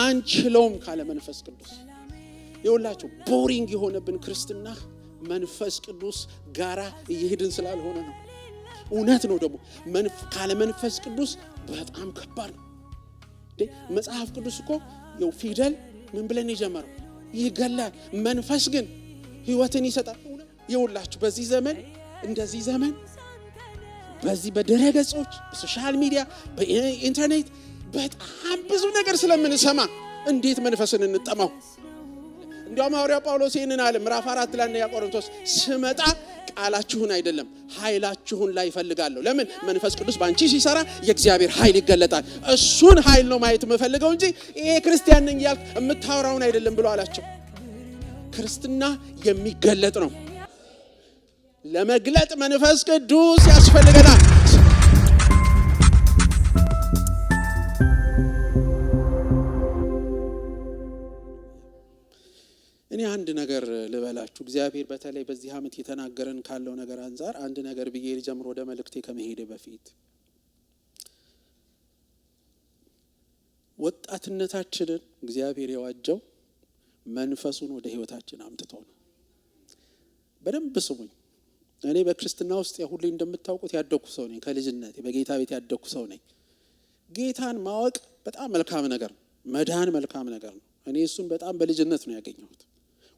አንችለውም ካለ መንፈስ ቅዱስ። ይኸውላችሁ ቦሪንግ የሆነብን ክርስትና መንፈስ ቅዱስ ጋራ እየሄድን ስላልሆነ ነው። እውነት ነው ደግሞ ካለ መንፈስ ቅዱስ በጣም ከባድ ነው። መጽሐፍ ቅዱስ እኮ የው ፊደል ምን ብለን የጀመረው ይገላል፣ መንፈስ ግን ህይወትን ይሰጣል። ይኸውላችሁ በዚህ ዘመን እንደዚህ ዘመን በዚህ በድረገጾች በሶሻል ሚዲያ በኢንተርኔት በጣም ብዙ ነገር ስለምንሰማ እንዴት መንፈስን እንጠማው? እንዲያውም ሐዋርያው ጳውሎስ ይህንን አለ ምዕራፍ 4 ላይ አንደኛ ቆሮንቶስ ስመጣ ቃላችሁን አይደለም ኃይላችሁን ላይ እፈልጋለሁ። ለምን? መንፈስ ቅዱስ ባንቺ ሲሰራ የእግዚአብሔር ኃይል ይገለጣል። እሱን ኃይል ነው ማየት የምፈልገው እንጂ ይሄ ክርስቲያን ነኝ ያልክ የምታወራውን አይደለም ብሎ አላቸው። ክርስትና የሚገለጥ ነው። ለመግለጥ መንፈስ ቅዱስ ያስፈልገናል። እኔ አንድ ነገር ልበላችሁ። እግዚአብሔር በተለይ በዚህ ዓመት የተናገረን ካለው ነገር አንፃር አንድ ነገር ብዬ ልጀምር ወደ መልእክቴ ከመሄዴ በፊት ወጣትነታችንን እግዚአብሔር የዋጀው መንፈሱን ወደ ህይወታችን አምጥቶ ነው። በደንብ ስሙኝ። እኔ በክርስትና ውስጥ ሁሌ እንደምታውቁት ያደኩ ሰው ነኝ። ከልጅነቴ በጌታ ቤት ያደኩ ሰው ነኝ። ጌታን ማወቅ በጣም መልካም ነገር ነው። መዳን መልካም ነገር ነው። እኔ እሱን በጣም በልጅነት ነው ያገኘሁት።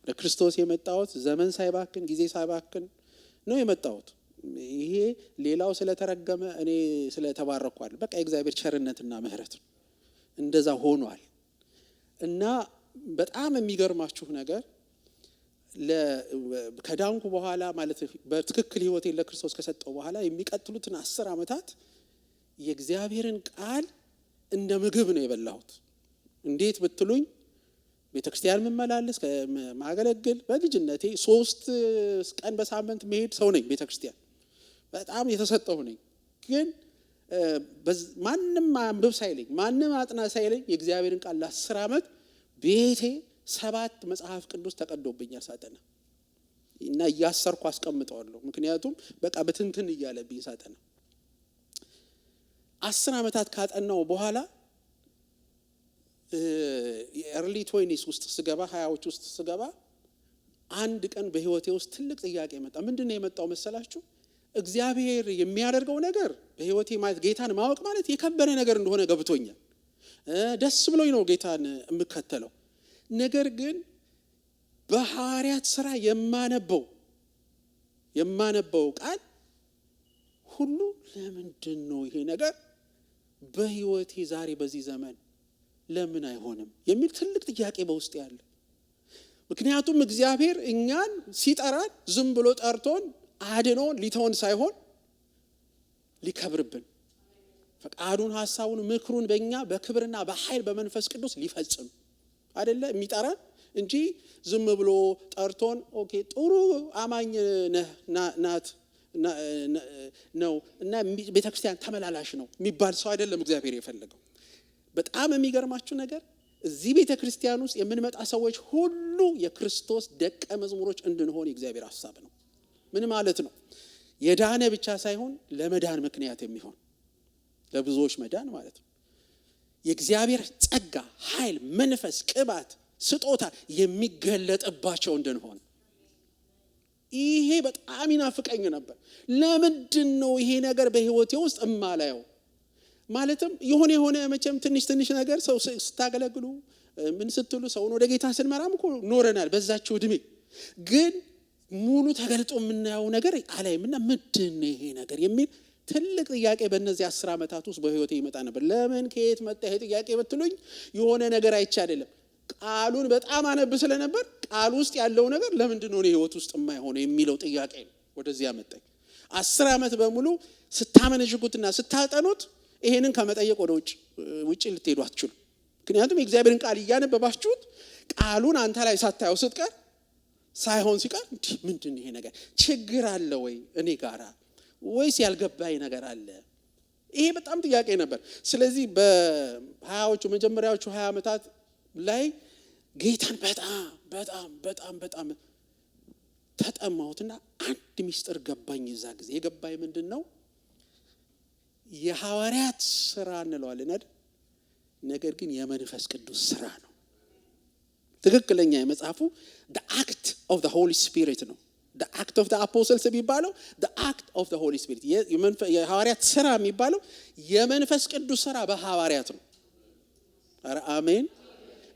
ወደ ክርስቶስ የመጣሁት ዘመን ሳይባክን ጊዜ ሳይባክን ነው የመጣሁት። ይሄ ሌላው ስለተረገመ እኔ ስለተባረኩ አይደል። በቃ የእግዚአብሔር ቸርነትና ምህረት ነው። እንደዛ ሆኗል። እና በጣም የሚገርማችሁ ነገር ከዳንኩ በኋላ ማለት በትክክል ህይወቴን ለክርስቶስ ከሰጠው በኋላ የሚቀጥሉትን 10 ዓመታት የእግዚአብሔርን ቃል እንደ ምግብ ነው የበላሁት። እንዴት ብትሉኝ ቤተክርስቲያን መመላለስ ከማገለግል በልጅነቴ 3 ቀን በሳምንት መሄድ ሰው ነኝ። ቤተክርስቲያን በጣም የተሰጠሁ ነኝ። ግን ማንንም አንብብ ሳይለኝ ማንንም አጥና ሳይለኝ የእግዚአብሔርን ቃል ለ10 ዓመት ቤቴ 7 መጽሐፍ ቅዱስ ተቀዶብኛል ሳጠና እና እያሰርኩ አስቀምጠዋለሁ። ምክንያቱም በቃ በትንትን እያለብኝ ሳጠና 10 ዓመታት ካጠናው በኋላ የኤርሊ 20s ውስጥ ስገባ 20ዎች ውስጥ ስገባ አንድ ቀን በህይወቴ ውስጥ ትልቅ ጥያቄ መጣ። ምንድነው የመጣው መሰላችሁ? እግዚአብሔር የሚያደርገው ነገር በህይወቴ ማለት ጌታን ማወቅ ማለት የከበረ ነገር እንደሆነ ገብቶኛል። ደስ ብሎኝ ነው ጌታን የምከተለው። ነገር ግን በሐዋርያት ሥራ የማነበው ቃል ሁሉ ለምንድን ነው ይሄ ነገር በህይወቴ ዛሬ በዚህ ዘመን ለምን አይሆንም የሚል ትልቅ ጥያቄ በውስጥ ያለ። ምክንያቱም እግዚአብሔር እኛን ሲጠራን ዝም ብሎ ጠርቶን አድኖን ሊተውን ሳይሆን ሊከብርብን ፈቃዱን ሐሳቡን ምክሩን በእኛ በክብርና በኃይል በመንፈስ ቅዱስ ሊፈጽም አይደለ የሚጠራን እንጂ ዝም ብሎ ጠርቶን ኦኬ ጥሩ አማኝ ናት ነው እና ቤተክርስቲያን ተመላላሽ ነው የሚባል ሰው አይደለም እግዚአብሔር የፈለገው። በጣም የሚገርማችሁ ነገር እዚህ ቤተክርስቲያን ውስጥ የምንመጣ ሰዎች ሁሉ የክርስቶስ ደቀ መዝሙሮች እንድንሆን የእግዚአብሔር ሐሳብ ነው። ምን ማለት ነው? የዳነ ብቻ ሳይሆን ለመዳን ምክንያት የሚሆን ለብዙዎች መዳን ማለት ነው። የእግዚአብሔር ጸጋ፣ ኃይል፣ መንፈስ፣ ቅባት፣ ስጦታ የሚገለጥባቸው እንድንሆን ይሄ በጣም ይናፍቀኝ ነበር። ለምንድን ነው ይሄ ነገር በህይወቴ ውስጥ እማላየው? ማለትም የሆነ መቼም ትንሽ ነገር ሰው ስታገለግሉ ምን ስትሉ ሰውን ወደ ጌታ ስንመራም እኮ ኖረናል በዛችው እድሜ። ግን ሙሉ ተገልጦ የምናየው ነገር አላይምና ምንድን ነው ይሄ ነገር የሚል ትልቅ ጥያቄ በእነዚህ 10 ዓመታት ውስጥ በህይወቴ ይመጣ ነበር። ለምን ከየት መጣ ይሄ ጥያቄ ብትሉኝ የሆነ ነገር አይቻ አይደለም። ቃሉን በጣም አነብ ስለነበር ቃል ውስጥ ያለው ነገር ለምንድን ነው ህይወት ውስጥ የማይሆነው የሚለው ጥያቄ ነው ወደዚህ ያመጣኝ። 10 ዓመት በሙሉ ስታመነሽኩትና ስታጠኑት ይሄንን ከመጠየቅ ወደ ውጪ ልትሄዱ አትችሉ። ምክንያቱም የእግዚአብሔርን ቃል እያነበባችሁት ቃሉን አንተ ላይ ሳታየው ስትቀር ሳይሆን ሲቀር ምንድን ይሄ ነገር ችግር አለ ወይ እኔ ጋራ ወይስ ያልገባኝ ነገር አለ? ይሄ በጣም ጥያቄ ነበር። ስለዚህ በ20ዎቹ መጀመሪያዎቹ 20 ዓመታት ላይ ጌታን በጣም ተጠማሁትና አንድ ሚስጥር ገባኝ። እዛ ጊዜ የገባኝ ምንድነው? የሐዋርያት ሥራ እንለዋለን አይደል? ነገር ግን የመንፈስ ቅዱስ ስራ ነው። ትክክለኛ የመጽሐፉ the act of the Holy Spirit ነው። the act of the apostles የሚባለው the act of the Holy Spirit የሐዋርያት ስራ የሚባለው የመንፈስ ቅዱስ ስራ በሐዋርያት ነው። ኧረ አሜን።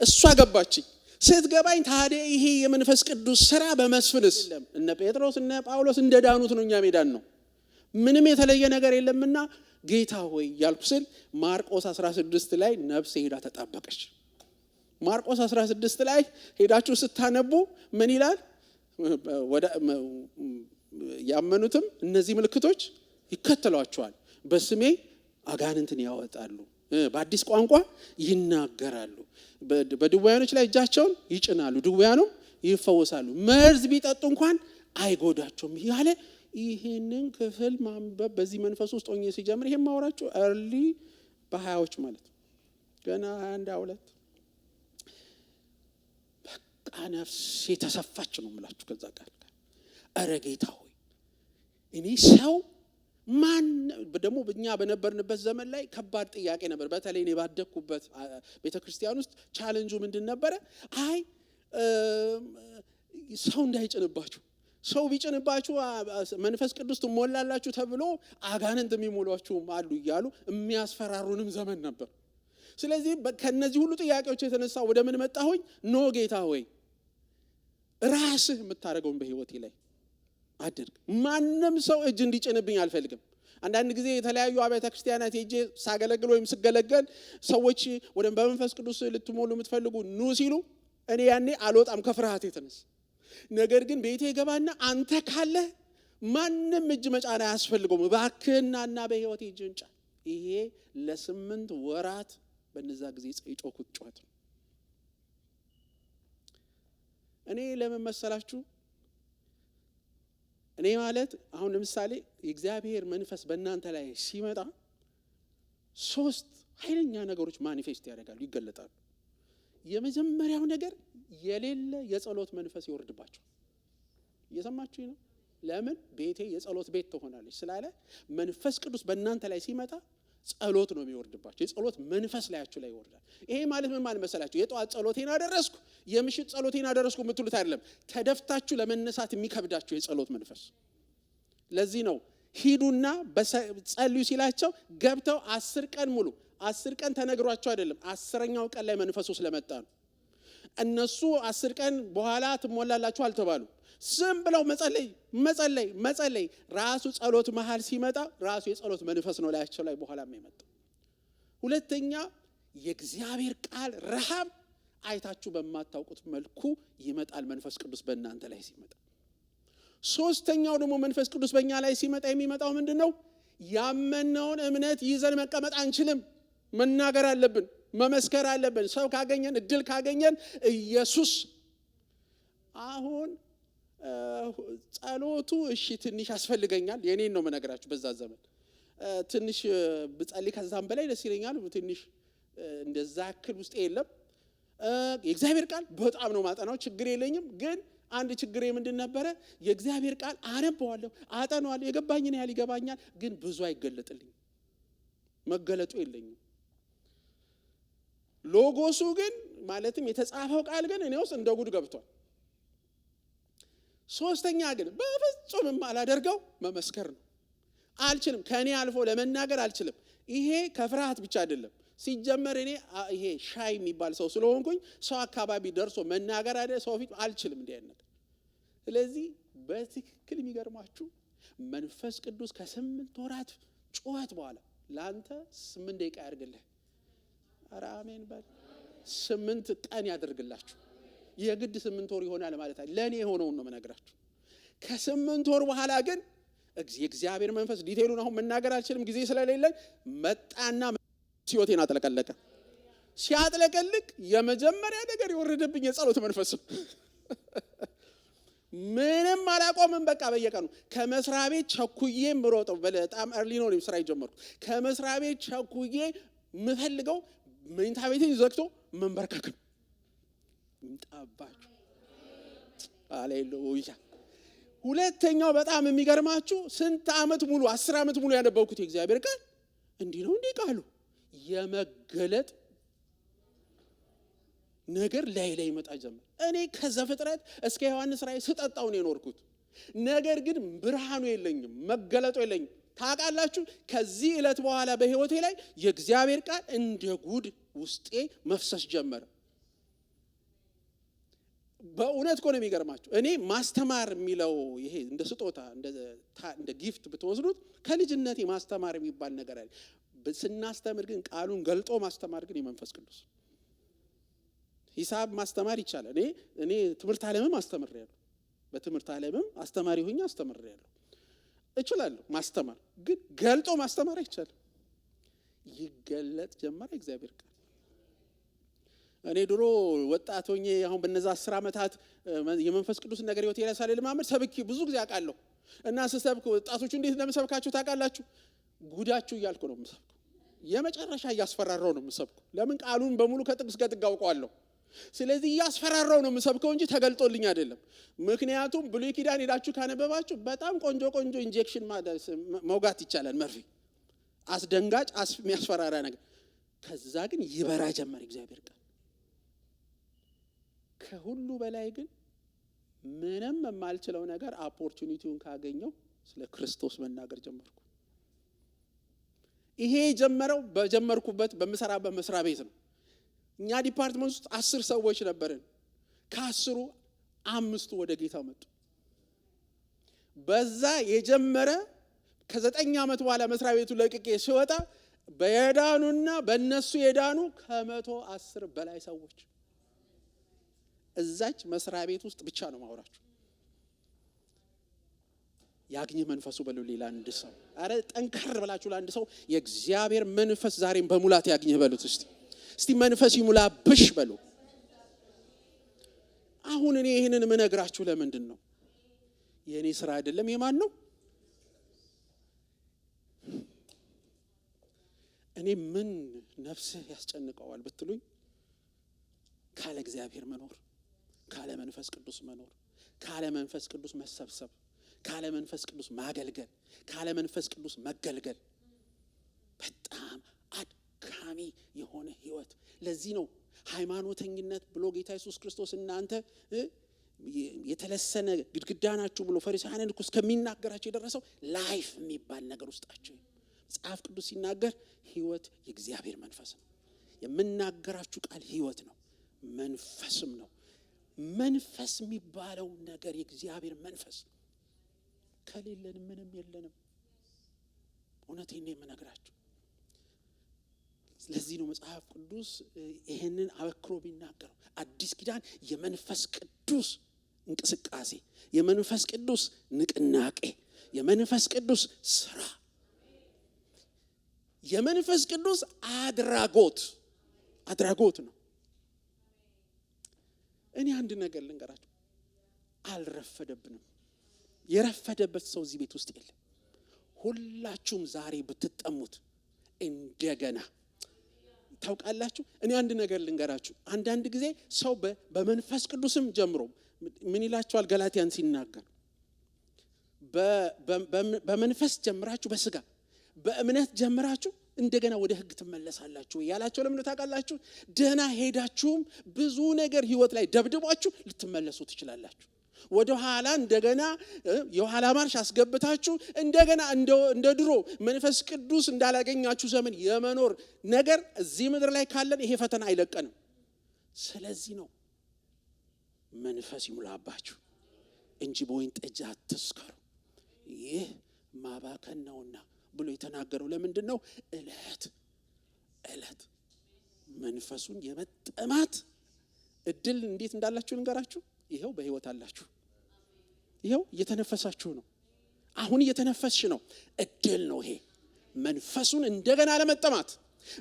እሷ ገባችኝ። ስትገባኝ ታዲያ ይሄ የመንፈስ ቅዱስ ስራ በመስፍንስ እነ ጴጥሮስ እነ ጳውሎስ እንደዳኑት ነው እኛም ሄዳን ነው። ምንም የተለየ ነገር የለምና ጌታ ሆይ ያልኩ ስል ማርቆስ 16 ላይ ነፍሴ ሄዳ ተጣበቀች። ማርቆስ 16 ላይ ሄዳችሁ ስታነቡ ምን ይላል? ያመኑትም እነዚህ ምልክቶች ይከተሏቸዋል፣ በስሜ አጋንንትን ያወጣሉ፣ በአዲስ ቋንቋ ይናገራሉ፣ በድውያኖች ላይ እጃቸውን ይጭናሉ፣ ድውያኑም ይፈወሳሉ፣ መርዝ ቢጠጡ እንኳን አይጎዳቸውም ያለ ይሄንን ክፍል ማንበብ በዚህ መንፈስ ውስጥ ሆኜ ሲጀምር ይሄን ማወራችሁ early በ20ዎች ማለት ገና 22 በቃ ነፍሴ ተሰፋች ነው የምላችሁ። ከዛ ቃል ኧረ ጌታ ሆይ እኔ ሰው ማን ደግሞ እኛ በነበርንበት ዘመን ላይ ከባድ ጥያቄ ነበር። በተለይ እኔ ባደኩበት ቤተክርስቲያን ውስጥ ቻሌንጁ ምንድን ነበረ? አይ ሰው እንዳይጭንባችሁ፣ ሰው ቢጭንባችሁ መንፈስ ቅዱስ ትሞላላችሁ ተብሎ አጋንንት የሚሞሏችሁም አሉ እያሉ የሚያስፈራሩንም ዘመን ነበር። ስለዚህ ከነዚህ ሁሉ ጥያቄዎች የተነሳ ወደ ምን መጣሁኝ? ኖ ጌታ ሆይ ራስህ የምታደርገውን በህይወቴ ላይ አድርግ። ማንም ሰው እጅ እንዲጭንብኝ አልፈልግም። አንዳንድ ጊዜ የተለያዩ አብያተ ክርስቲያናት ሄጄ ሳገለግል ወይም ስገለገል ሰዎች ወደ በመንፈስ ቅዱስ ልትሞሉ የምትፈልጉ ኑ ሲሉ እኔ ያኔ አልወጣም ከፍርሃት የተነሳ። ነገር ግን ቤቴ ገባና አንተ ካለ ማንም እጅ መጫን አያስፈልገውም፣ እባክህና በህይወቴ እጅን ጫን። ይሄ ለ8 ወራት በነዛ ጊዜ የጮኩት ጩኸት ነው። እኔ ለምን መሰላችሁ? እኔ ማለት አሁን ለምሳሌ የእግዚአብሔር መንፈስ በእናንተ ላይ ሲመጣ 3 ኃይለኛ ነገሮች ማኒፌስት ያደርጋሉ፣ ይገለጣሉ። የመጀመሪያው ነገር የሌለ የጸሎት መንፈስ ይወርድባችሁ። እየሰማችሁ ነው? ለምን ቤቴ የጸሎት ቤት ትሆናለች ስላለ መንፈስ ቅዱስ በእናንተ ላይ ሲመጣ ጸሎት ነው የሚወርድባችሁ። የጸሎት መንፈስ ላያችሁ ላይ ይወርዳል። ይሄ ማለት ምን ማለት መሰላችሁ? የጧት ጸሎቴን አደረስኩ የምሽት ጸሎቴን አደረስኩ የምትሉት አይደለም። ተደፍታችሁ ለመነሳት የሚከብዳችሁ የጸሎት መንፈስ። ለዚህ ነው ሂዱና በጸልዩ ሲላቸው ገብተው 10 ቀን ሙሉ 10 ቀን ተነግሯቸው አይደለም፣ 10ኛው ቀን ላይ መንፈሱ ስለመጣ ነው። እነሱ 10 ቀን በኋላ ትሞላላችሁ አልተባሉ። ዝም ብለው መጸለይ ራሱ ጸሎት መሃል ሲመጣ ራሱ የጸሎት መንፈስ ነው ላያቸው ላይ በኋላ የሚመጣው። ሁለተኛ የእግዚአብሔር ቃል ረሃብ አይታችሁ በማታውቁት መልኩ ይመጣል መንፈስ ቅዱስ በእናንተ ላይ ሲመጣ። ሶስተኛው ደግሞ መንፈስ ቅዱስ በእኛ ላይ ሲመጣ የሚመጣው ምንድነው? ያመነውን እምነት ይዘን መቀመጥ አንችልም። መናገር አለብን፣ መመስከር አለብን። ሰው ካገኘን እድል ካገኘን ኢየሱስ አሁን ጸሎቱ እሺ ትንሽ ያስፈልገኛል። የኔን ነው መነግራችሁ። በዛ ዘመን ትንሽ ብጸልይ ከዛም በላይ ደስ ይለኛል። ትንሽ እንደዛ ክል ውስጥ የለም። የእግዚአብሔር ቃል በጣም ነው ማጠናው፣ ችግር የለኝም። ግን አንድ ችግሬ ምንድን ነበረ? የእግዚአብሔር ቃል አነባዋለሁ፣ አጠናዋለሁ፣ የገባኝን ያህል ይገባኛል። ግን ብዙ አይገለጥልኝም፣ መገለጡ የለኝም። ሎጎሱ ግን ማለትም የተጻፈው ቃል ግን እኔ ውስጥ እንደ ጉድ ገብቷል። ሶስተኛ ግን በፍጹም አላደርገው መመስከር ነው። አልችልም፣ ከኔ አልፎ ለመናገር አልችልም። ይሄ ከፍርሃት ብቻ አይደለም። ሲጀመር እኔ ይሄ ሻይ የሚባል ሰው ስለሆንኩኝ ሰው አካባቢ ደርሶ መናገር አይደል ሰው ፊት አልችልም እንዲህ አይነት። ስለዚህ በትክክል የሚገርማችሁ መንፈስ ቅዱስ ከ8 ወራት ጩኸት በኋላ ላንተ 8 ደቂቃ ያድርግልህ። ኧረ አሜን በል። 8 ቀን ያደርግላችሁ። የግድ 8 ወር ይሆናል ማለት አይደል። ለኔ የሆነውን ነው መነግራችሁ። ከ8 ወር በኋላ ግን የእግዚአብሔር መንፈስ ዲቴሉን አሁን መናገር አልችልም ጊዜ ስለሌለኝ መጣና ሲዮቴን አጥለቀለቀ። ሲያጥለቀልቅ የመጀመሪያ ነገር የወረደብኝ የጸሎት መንፈስ ነው። ምንም አላቆምም። በቃ በየቀኑ ከመስሪያ ቤት ቸኩዬ ምሮጠው በጣም early ነው ስራ የጀመርኩ። ከመስሪያ ቤት ቸኩዬ ምፈልገው መኝታ ቤቴን ዘግቶ መንበርከክ እንጣባችሁ። ሃሌሉያ። ሁለተኛው በጣም የሚገርማችሁ ስንት ዓመት ሙሉ 10 ዓመት ሙሉ ያነበብኩት የእግዚአብሔር ቃል እንዲህ ነው እንዴ ቃሉ የመገለጥ ነገር ላይ ይመጣ ጀመር። እኔ ከዘፍጥረት እስከ ዮሐንስ ራእይ ስጠጣው ነው የኖርኩት። ነገር ግን ብርሃኑ የለኝም፣ መገለጡ የለኝም። ታውቃላችሁ ከዚህ ዕለት በኋላ በህይወቴ ላይ የእግዚአብሔር ቃል እንደ ጉድ ውስጤ መፍሰስ ጀመረ። በእውነት እኮ ነው የሚገርማችሁ። እኔ ማስተማር የሚለው ይሄ እንደ ስጦታ እንደ ጊፍት ብትወስዱት ከልጅነቴ ማስተማር የሚባል ነገር አለ። ስናስተምር ግን ቃሉን ገልጦ ማስተማር ግን የመንፈስ ቅዱስ። ሂሳብ ማስተማር ይቻላል። እኔ ትምህርት ዓለምም አስተምሬያለሁ። በትምህርት ዓለምም አስተማሪ ሆኜ አስተምሬያለሁ። እችላለሁ ማስተማር፣ ግን ገልጦ ማስተማር አይቻልም። ይገለጥ ጀመረ እግዚአብሔር ቃል። እኔ ድሮ ወጣት ሆኜ አሁን በነዛ 10 ዓመታት የመንፈስ ቅዱስ ነገር ህይወት ያሳለ ለማመድ ሰብኪ ብዙ ጊዜ አውቃለሁ። እና ስሰብክ ወጣቶቹ እንዴት እንደምሰብካችሁ ታውቃላችሁ? ጉዳችሁ እያልኩ ነው የምሰብከው። የመጨረሻ እያስፈራራው ነው የምሰብከው። ለምን ቃሉን በሙሉ ከጥቅስ ከጥግ አውቀዋለሁ። ስለዚህ እያስፈራራው ነው የምሰብከው እንጂ ተገልጦልኝ አይደለም። ምክንያቱም ብሉይ ኪዳን ሄዳችሁ ካነበባችሁ በጣም ቆንጆ ኢንጀክሽን መውጋት ይቻላል፣ መርፌ፣ አስደንጋጭ የሚያስፈራራ ነገር። ከዛ ግን ይበራ ጀመር እግዚአብሔር ቃል። ከሁሉ በላይ ግን ምንም የማልችለው ነገር ኦፖርቹኒቲውን ካገኘው ስለ ክርስቶስ መናገር ጀመርኩ። ይሄ ጀመረው በጀመርኩበት በመሰራበት መስሪያ ቤት ነው። እኛ ዲፓርትመንት ውስጥ 10 ሰዎች ነበርን። ከ10ሩ 5 ወደ ጌታ መጡ። በዛ የጀመረ ከ9 ዓመት በኋላ መስሪያ ቤቱ ለቅቄ ሲወጣ በየዳኑና በእነሱ የዳኑ ከ110 በላይ ሰዎች እዛች መስሪያ ቤት ውስጥ ብቻ ነው ማውራችሁ። ያግኝ መንፈሱ በሉ ሌላ አንድ ሰው አረ ጠንከር ብላችሁ ለአንድ ሰው የእግዚአብሔር መንፈስ ዛሬም በሙላት ያግኝ በሉት። እስቲ መንፈስ ይሙላብሽ በሉ። አሁን እኔ ይሄንን ምነግራችሁ ለምንድን ነው? የኔ ስራ አይደለም። የማን ነው? እኔ ምን ነፍስህ ያስጨንቀዋል ብትሉኝ፣ ካለ እግዚአብሔር መኖር፣ ካለ መንፈስ ቅዱስ መኖር፣ ካለ መንፈስ ቅዱስ መሰብሰብ፣ ካለ መንፈስ ቅዱስ ማገልገል፣ ካለ መንፈስ ቅዱስ መገልገል በጣም አድካሚ የሆነ ህይወት። ለዚህ ነው ሃይማኖተኝነት ብሎ ጌታ ኢየሱስ ክርስቶስ እናንተ የተለሰነ ግድግዳ ናችሁ ብሎ ፈሪሳውያንን እኮ እስከሚናገራቸው የደረሰው ላይፍ የሚባል ነገር ውስጣቸው። መጽሐፍ ቅዱስ ሲናገር ህይወት የእግዚአብሔር መንፈስ ነው። የምናገራችሁ ቃል ህይወት ነው፣ መንፈስም ነው። መንፈስ የሚባለው ነገር የእግዚአብሔር መንፈስ ከሌለን ምንም የለንም። እውነቴን ነው የምነግራችሁ። ስለዚህ ነው መጽሐፍ ቅዱስ ይሄንን አበክሮ ቢናገረው። አዲስ ኪዳን የመንፈስ ቅዱስ እንቅስቃሴ፣ የመንፈስ ቅዱስ ንቅናቄ፣ የመንፈስ ቅዱስ ስራ፣ የመንፈስ ቅዱስ አድራጎት ነው። እኔ አንድ ነገር ልንገራችሁ፣ አልረፈደብንም። የረፈደበት ሰው እዚህ ቤት ውስጥ የለም። ሁላችሁም ዛሬ ብትጠሙት እንደገና ታውቃላችሁ። እኔ አንድ ነገር ልንገራችሁ። አንዳንድ ጊዜ ሰው በመንፈስ ቅዱስም ጀምሮ ምን ይላችኋል? ገላትያን ሲናገር በመንፈስ ጀምራችሁ በስጋ በእምነት ጀምራችሁ እንደገና ወደ ህግ ትመለሳላችሁ ያላችሁ ለምን ታውቃላችሁ? ደህና ሄዳችሁም ብዙ ነገር ህይወት ላይ ደብድቧችሁ ልትመለሱ ትችላላችሁ። ወደ ኋላ እንደገና የኋላ ማርሽ አስገብታችሁ እንደገና እንደ ድሮ መንፈስ ቅዱስ እንዳላገኛችሁ ዘመን የመኖር ነገር እዚህ ምድር ላይ ካለን ይሄ ፈተና አይለቀንም። ስለዚህ ነው መንፈስ ይሙላባችሁ እንጂ በወይን ጠጅ አትስከሩ፣ ይህ ማባከን ነውና ብሎ የተናገረው ለምንድን ነው? እለት መንፈሱን የመጠማት እድል እንዴት እንዳላችሁ ልንገራችሁ። ይሄው በህይወት አላችሁ። ይሄው እየተነፈሳችሁ ነው። አሁን እየተነፈስሽ ነው። እድል ነው ይሄ መንፈሱን እንደገና ለመጠማት።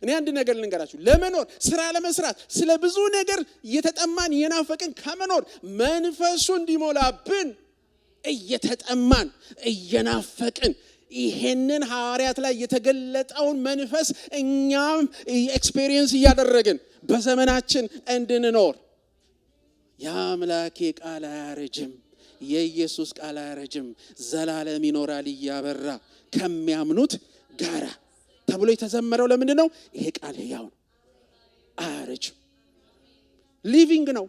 እኔ አንድ ነገር ልንገራችሁ፣ ለመኖር ስራ ለመስራት ስለ ብዙ ነገር እየተጠማን እየናፈቅን ከመኖር መንፈሱ እንዲሞላብን እየተጠማን እየናፈቅን ይሄንን ሐዋርያት ላይ የተገለጠውን መንፈስ እኛም ኤክስፔሪየንስ እያደረግን በዘመናችን እንድንኖር የአምላኬ ቃል አያረጅም፣ የኢየሱስ ቃል አያረጅም፣ ዘላለም ይኖራል እያበራ ከሚያምኑት ጋራ ተብሎ የተዘመረው ለምንድን ነው? ይሄ ቃል ሕያው ነው፣ አያረጅም። ሊቪንግ ነው።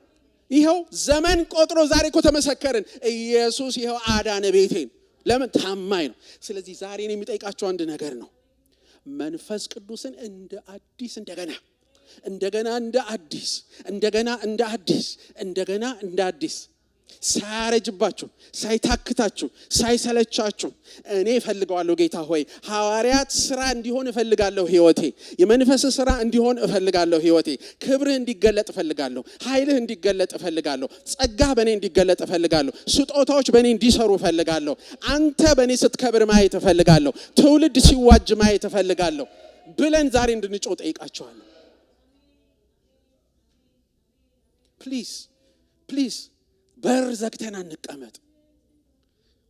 ይሄው ዘመን ቆጥሮ ዛሬ እኮ ተመሰከርን። ኢየሱስ ይሄው አዳነ ቤቴን። ለምን? ታማኝ ነው። ስለዚህ ዛሬ እኔ የሚጠይቃችሁ አንድ ነገር ነው። መንፈስ ቅዱስን እንደ አዲስ እንደገና እንደ አዲስ ሳያረጅባችሁ፣ ሳይታክታችሁ፣ ሳይሰለቻችሁ እኔ እፈልጋለሁ። ጌታ ሆይ ሐዋርያት ስራ እንዲሆን እፈልጋለሁ ህይወቴ፣ የመንፈስ ስራ እንዲሆን እፈልጋለሁ ህይወቴ፣ ክብርህ እንዲገለጥ እፈልጋለሁ፣ ኃይልህ እንዲገለጥ እፈልጋለሁ፣ ጸጋህ በእኔ እንዲገለጥ እፈልጋለሁ፣ ስጦታዎች በእኔ እንዲሰሩ እፈልጋለሁ፣ አንተ በእኔ ስትከብር ማየት እፈልጋለሁ፣ ትውልድ ሲዋጅ ማየት እፈልጋለሁ ብለን ዛሬ እንድንጮህ ጠይቃችኋለሁ። ፕሊዝ በር ዘግተን አንቀመጥ።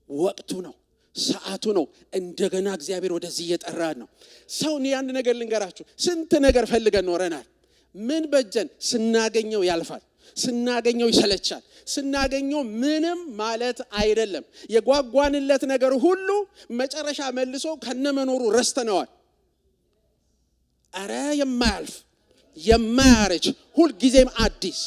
ወቅቱ ነው፣ ሰዓቱ ነው። እንደገና እግዚአብሔር ወደዚህ እየጠራን ነው። ሰው እኔ አንድ ነገር ልንገራችሁ፣ ስንት ነገር ፈልገን ኖረናል። ምን በጀን? ስናገኘው ያልፋል፣ ስናገኘው ይሰለቻል፣ ስናገኘው ምንም ማለት አይደለም። የጓጓንለት ነገር ሁሉ መጨረሻ መልሶ ከነመኖሩ ረስተነዋል። አረ የማያልፍ የማያረጅ ሁልጊዜም አዲስ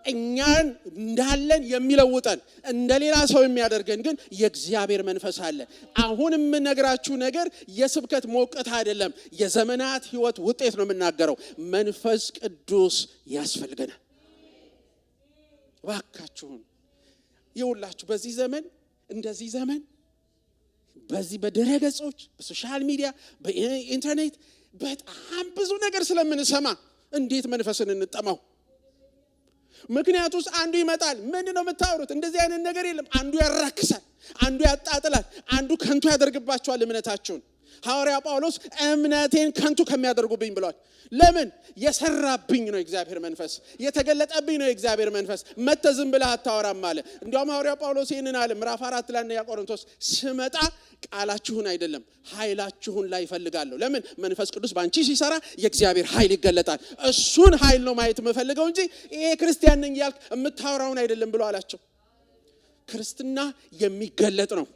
እኛን እንዳለን የሚለውጠን እንደሌላ ሰው የሚያደርገን ግን የእግዚአብሔር መንፈስ አለ። አሁን የምነግራችሁ ነገር የስብከት ሞቅታ አይደለም፣ የዘመናት ህይወት ውጤት ነው የምናገረው። መንፈስ ቅዱስ ያስፈልገናል። ባካችሁን ይውላችሁ፣ በዚህ ዘመን እንደዚህ ዘመን በዚህ በድረገጾች፣ በሶሻል ሚዲያ፣ በኢንተርኔት በጣም ብዙ ነገር ስለምንሰማ እንዴት መንፈስን እንጠማው? ምክንያቱስ አንዱ ይመጣል። ምንድነው የምታወሩት? እንደዚህ አይነት ነገር የለም። አንዱ ያራክሳል፣ አንዱ ያጣጥላል፣ አንዱ ከንቱ ያደርግባቸዋል እምነታችሁን። ሐዋርያ ጳውሎስ እምነቴን ከንቱ ከሚያደርጉብኝ ብሏል። ለምን? የሰራብኝ ነው እግዚአብሔር መንፈስ፣ የተገለጠብኝ ነው እግዚአብሔር መንፈስ። መተዝም ብለህ አታወራም አለ። እንዲያውም ሐዋርያ ጳውሎስ ይህንን አለ ምዕራፍ 4 ላይ ነው ቆሮንቶስ፣ ስመጣ ቃላችሁን አይደለም ኃይላችሁን ላይ እፈልጋለሁ። ለምን? መንፈስ ቅዱስ ባንቺ ሲሰራ የእግዚአብሔር ኃይል ይገለጣል። እሱን ኃይል ነው ማየት የምፈልገው እንጂ ይሄ ክርስቲያን ነኝ ያልክ የምታወራውን አይደለም ብሎ አላቸው። ክርስትና የሚገለጥ ነው።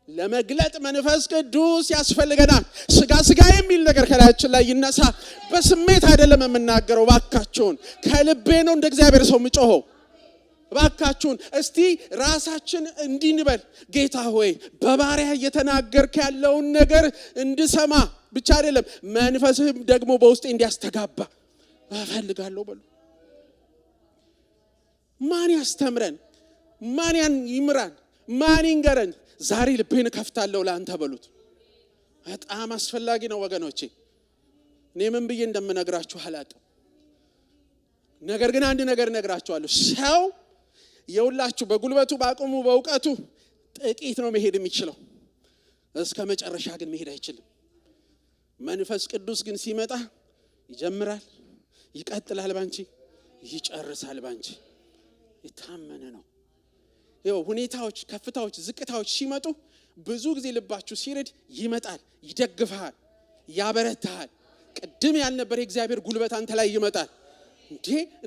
ለመግለጥ መንፈስ ቅዱስ ያስፈልገናል። ስጋ የሚል ነገር ከላያችን ላይ ይነሳ። በስሜት አይደለም የምናገረው። ባካችሁን ከልቤ ነው እንደ እግዚአብሔር ሰው ምጮኸው። ባካችሁን እስቲ ራሳችን እንዲንበል። ጌታ ሆይ በባሪያ እየተናገርክ ያለውን ነገር እንድሰማ ብቻ አይደለም መንፈስህም ደግሞ በውስጤ እንዲያስተጋባ እፈልጋለሁ በሉ። ማን ያስተምረን? ማን ይምራን? ማን ይንገረን? ዛሬ ልቤን ከፍታለሁ ለአንተ በሉት። በጣም አስፈላጊ ነው ወገኖቼ። እኔ ምን ብዬ እንደምነግራችሁ አላውቅም። ነገር ግን አንድ ነገር እነግራችኋለሁ። ሰው የውላችሁ በጉልበቱ፣ በአቅሙ፣ በእውቀቱ ጥቂት ነው መሄድ የሚችለው። እስከ መጨረሻ ግን መሄድ አይችልም። መንፈስ ቅዱስ ግን ሲመጣ ይጀምራል፣ ይቀጥላል ባንቺ፣ ይጨርሳል ባንቺ። የታመነ ነው። ይኸው ሁኔታዎች፣ ከፍታዎች፣ ዝቅታዎች ሲመጡ ብዙ ጊዜ ልባችሁ ሲረድ ይመጣል፣ ይደግፍሃል፣ ያበረታሃል። ቅድም ያልነበር የእግዚአብሔር ጉልበት አንተ ላይ ይመጣል።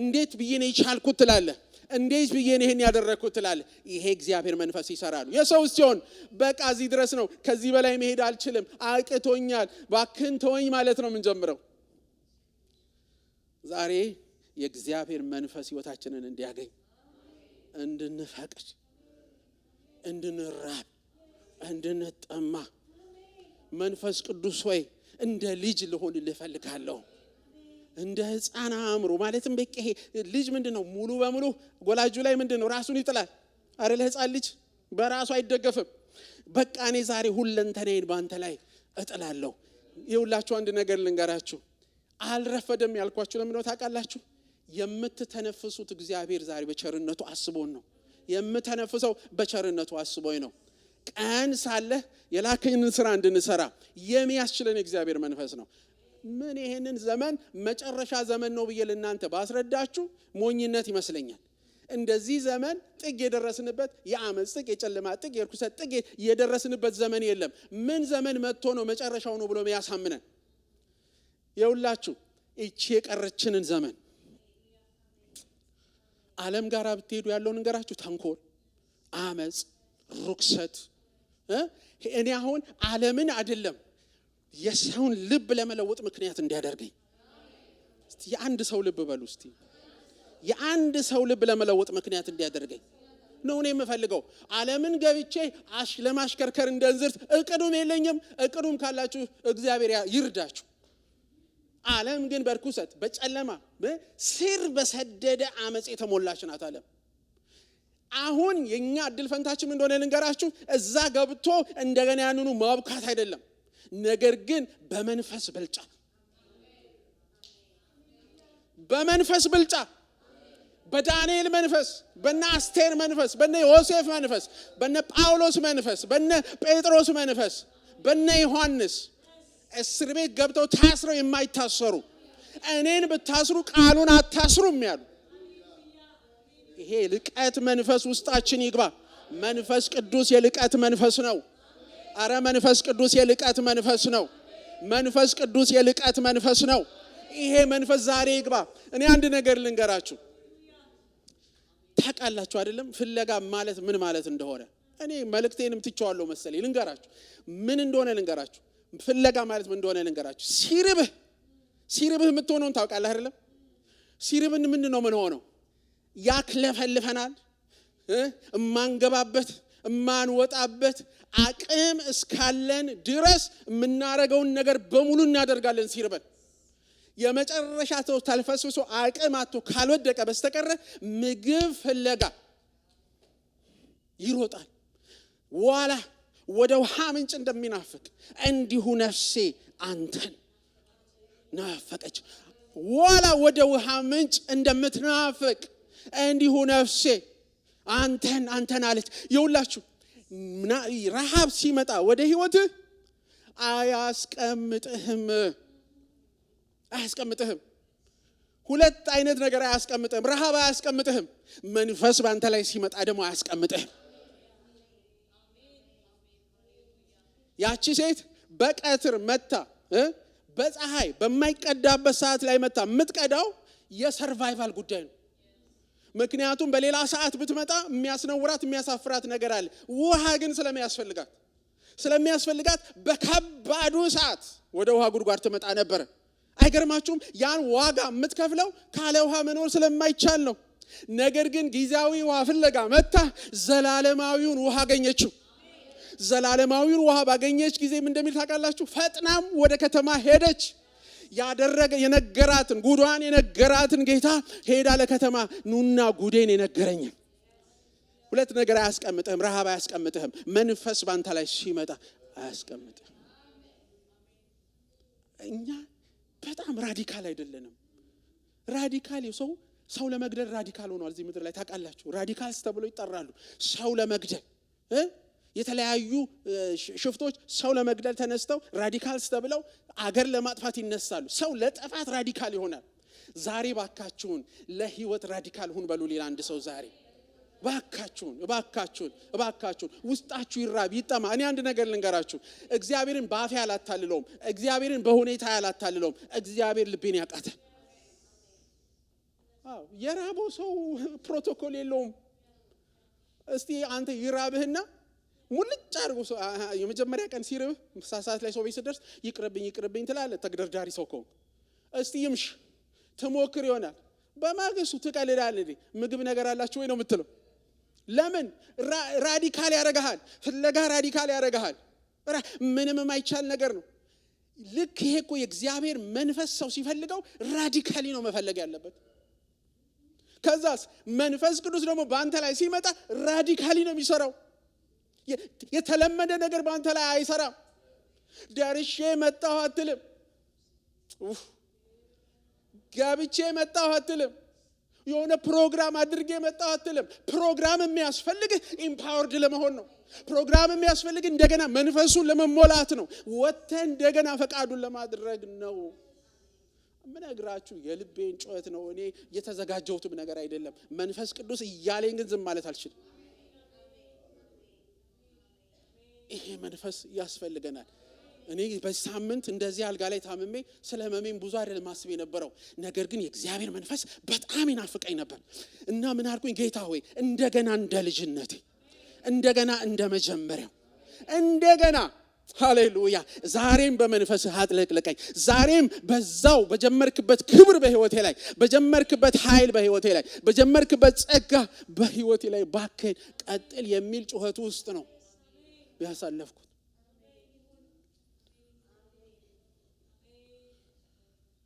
እንዴት ብዬ ነው የቻልኩት ትላለህ። እንዴት ብዬ ነው ይሄን ያደረኩት ትላለህ። ይሄ እግዚአብሔር መንፈስ ይሰራል። የሰው ሲሆን በቃ እዚህ ድረስ ነው፣ ከዚህ በላይ መሄድ አልችልም፣ አቅቶኛል፣ ባክን ተወኝ ማለት ነው የምንጀምረው። ዛሬ የእግዚአብሔር መንፈስ ህይወታችንን እንዲያገኝ እንድንፈቅድ፣ እንድንራብ፣ እንድንጠማ መንፈስ ቅዱስ ሆይ እንደ ልጅ ልሆን ልፈልጋለሁ። እንደ ሕፃን አእምሮ ማለትም በቃ ይሄ ልጅ ምንድነው ሙሉ በሙሉ ጎላጁ ላይ ምንድነው ራሱን ይጥላል አይደል? ሕፃን ልጅ በራሱ አይደገፍም። በቃ እኔ ዛሬ ሁለንተናዬን ባንተ ላይ እጥላለሁ። ይውላችሁ አንድ ነገር ልንገራችሁ። አልረፈደም ያልኳችሁ ለምን ነው ታውቃላችሁ? የምትተነፍሱት እግዚአብሔር ዛሬ በቸርነቱ አስቦን ነው። የምትተነፍሰው በቸርነቱ አስቦኝ ነው። ቀን ሳለ የላከኝን ስራ እንድንሰራ የሚያስችለን እግዚአብሔር መንፈስ ነው። ምን ይሄንን ዘመን መጨረሻ ዘመን ነው ብዬ ለእናንተ ባስረዳችሁ ሞኝነት ይመስለኛል። እንደዚህ ዘመን ጥግ የደረስንበት የአመጽ ጥግ፣ የጨለማ ጥግ፣ የርኩሰት ጥግ የደረስንበት ዘመን የለም። ምን ዘመን መጥቶ ነው መጨረሻው ነው ብሎ የሚያሳምነን? የውላችሁ እቺ የቀረችንን ዘመን ዓለም ጋር ብትሄዱ ያለውን እንገራችሁ። ተንኮል፣ አመጽ፣ ርኩሰት። እኔ አሁን ዓለምን አይደለም የሰውን ልብ ለመለወጥ ምክንያት እንዲያደርገኝ እስቲ የአንድ ሰው ልብ በሉ እስቲ። የአንድ ሰው ልብ ለመለወጥ ምክንያት እንዲያደርገኝ ነው እኔ የምፈልገው። ዓለምን ገብቼ ለማሽከርከር እንደንዝርት እቅዱም የለኝም። እቅዱም ካላችሁ እግዚአብሔር ይርዳችሁ። ዓለም ግን በርኩሰት በጨለማ ስር በሰደደ አመጽ የተሞላች ናት ዓለም። አሁን የኛ እድል ፈንታችን ምን እንደሆነ ልንገራችሁ። እዛ ገብቶ እንደገና ያንኑ ማብካት አይደለም፣ ነገር ግን በመንፈስ ብልጫ በዳንኤል መንፈስ፣ በነ አስቴር መንፈስ፣ በነ ዮሴፍ መንፈስ፣ በነ ጳውሎስ መንፈስ፣ በነ ጴጥሮስ መንፈስ፣ በነ ዮሐንስ እስር ቤት ገብተው ታስረው የማይታሰሩ እኔን ብታስሩ ቃሉን አታስሩም ያሉ ይሄ ልቀት መንፈስ ውስጣችን ይግባ። መንፈስ ቅዱስ የልቀት መንፈስ ነው። አረ መንፈስ ቅዱስ የልቀት መንፈስ ነው። መንፈስ ቅዱስ የልቀት መንፈስ ነው። ይሄ መንፈስ ዛሬ ይግባ። እኔ አንድ ነገር ልንገራችሁ። ታውቃላችሁ አይደለም ፍለጋ ማለት ምን ማለት እንደሆነ? እኔ መልእክቴንም ትቼዋለሁ መሰለኝ። ልንገራችሁ ምን እንደሆነ ልንገራችሁ። ፍለጋ ማለት ምን እንደሆነ ልንገራችሁ። ሲርብህ የምትሆነውን ታውቃለህ አይደለም? ሲርብን ምን ነው ምን ሆነው ያክለፈልፈናል። እማንገባበት እማንወጣበት አቅም እስካለን ድረስ የምናረገውን ነገር በሙሉ እናደርጋለን። ሲርበን የመጨረሻ ተልፈስፍሶ አቅም አጥቶ ካልወደቀ በስተቀር ምግብ ፍለጋ ይሮጣል። ዋላ ወደ ውሃ ምንጭ እንደሚናፍቅ እንዲሁ ነፍሴ አንተን ናፈቀች። ዋላ ወደ ውሃ ምንጭ እንደምትናፍቅ እንዲሁ ነፍሴ አንተን አለች። ይውላችሁ ረሃብ ሲመጣ ወደ ህይወትህ አያስቀምጥህም። ሁለት አይነት ነገር አያስቀምጥህም። ረሃብ አያስቀምጥህም። መንፈስ ባንተ ላይ ሲመጣ ደግሞ አያስቀምጥህም። ያቺ ሴት በቀትር መታ በፀሐይ በማይቀዳበት ሰዓት ላይ መታ የምትቀዳው የሰርቫይቫል ጉዳይ ነው። ምክንያቱም በሌላ ሰዓት ብትመጣ የሚያስነውራት የሚያሳፍራት ነገር አለ። ውሃ ግን ስለሚያስፈልጋት በከባዱ ሰዓት ወደ ውሃ ጉድጓድ ትመጣ ነበር። አይገርማችሁም? ያን ዋጋ የምትከፍለው ካለ ውሃ መኖር ስለማይቻል ነው። ነገር ግን ጊዜያዊ ውሃ ፍለጋ መታ ዘላለማዊውን ውሃ አገኘችው። ዘላለማዊውን ውሃ ባገኘች ጊዜ ምን እንደሚል ታውቃላችሁ? ፈጥናም ወደ ከተማ ሄደች። የነገራትን ጉዷን የነገራትን ጌታ ሄዳ ለከተማ ኑና ጉዴን የነገረኝ። ሁለት ነገር አያስቀምጥህም። ረሃብ አያስቀምጥህም። መንፈስ ባንተ ላይ ሲመጣ አያስቀምጥህም። እኛ በጣም ራዲካል አይደለንም። ራዲካል ሰው ለመግደል ራዲካል ሆኗል እዚህ ምድር ላይ ታውቃላችሁ። ራዲካልስ ተብለው ይጠራሉ። ሰው ለመግደል የተለያዩ ሽፍቶች ሰው ለመግደል ተነስተው ራዲካልስ ተብለው አገር ለማጥፋት ይነሳሉ። ሰው ለጥፋት ራዲካል ይሆናል። ዛሬ ባካችሁን ለህይወት ራዲካል ሁን በሉ። ሌላ አንድ ሰው ዛሬ ባካችሁን ውስጣችሁ ይራብ ይጠማ። እኔ አንድ ነገር ልንገራችሁ። እግዚአብሔርን በአፌ አላታልለውም። እግዚአብሔርን በሁኔታ አላታልለውም። እግዚአብሔር ልቤን ያውቃታል። የራበው ሰው ፕሮቶኮል የለውም። እስቲ አንተ ይራብህና ሙልጭ አድርጎ የመጀመሪያ ቀን ሲርብህ ሰዓት ላይ ሰው ቤት ሲደርስ ይቅርብኝ ትላለህ። ተግደርዳሪ ሰው ከሆንክ እስቲ ይምሽ ትሞክር ይሆናል። በማግስቱ ትቀልዳለህ። ምግብ ነገር አላችሁ ወይ ነው የምትለው። ለምን? ራዲካል ያደርግሃል። ፍለጋ ራዲካል ያደርግሃል። ምንም የማይቻል ነገር ነው። ልክ ይሄ እኮ የእግዚአብሔር መንፈስ ሰው ሲፈልገው ራዲካሊ ነው መፈለግ ያለበት። ከዛስ መንፈስ ቅዱስ ደግሞ በአንተ ላይ ሲመጣ ራዲካሊ ነው የሚሰራው። የተለመደ ነገር በአንተ ላይ አይሰራም። ደርሼ መጣሁ አትልም። ገብቼ መጣሁ አትልም። የሆነ ፕሮግራም አድርጌ መጣሁ አትልም። ፕሮግራም የሚያስፈልግህ ኢምፓወርድ ለመሆን ነው። ፕሮግራም የሚያስፈልግህ እንደገና መንፈሱን ለመሞላት ነው። ወጥተህ እንደገና ፈቃዱን ለማድረግ ነው። ምነግራችሁ የልቤን ጩኸት ነው። እኔ የተዘጋጀሁትም ነገር አይደለም። መንፈስ ቅዱስ እያለኝ ግን ዝም ማለት አልችልም። ይሄ መንፈስ ያስፈልገናል። እኔ በሳምንት እንደዚህ አልጋ ላይ ታምሜ ስለ ህመሜን ብዙ አይደለም ማስብ የነበረው። ነገር ግን የእግዚአብሔር መንፈስ በጣም ይናፍቀኝ ነበር እና ምን አልኩኝ? ጌታ ሆይ እንደገና እንደ ልጅነቴ እንደገና እንደ መጀመሪያው እንደገና ሃሌሉያ። ዛሬም በመንፈስህ አጥለቅልቀኝ። ዛሬም በዛው በጀመርክበት ክብር በህይወቴ ላይ፣ በጀመርክበት ኃይል በህይወቴ ላይ፣ በጀመርክበት ጸጋ በህይወቴ ላይ ባከን ቀጥል የሚል ጩኸት ውስጥ ነው ያሳለፍኩት።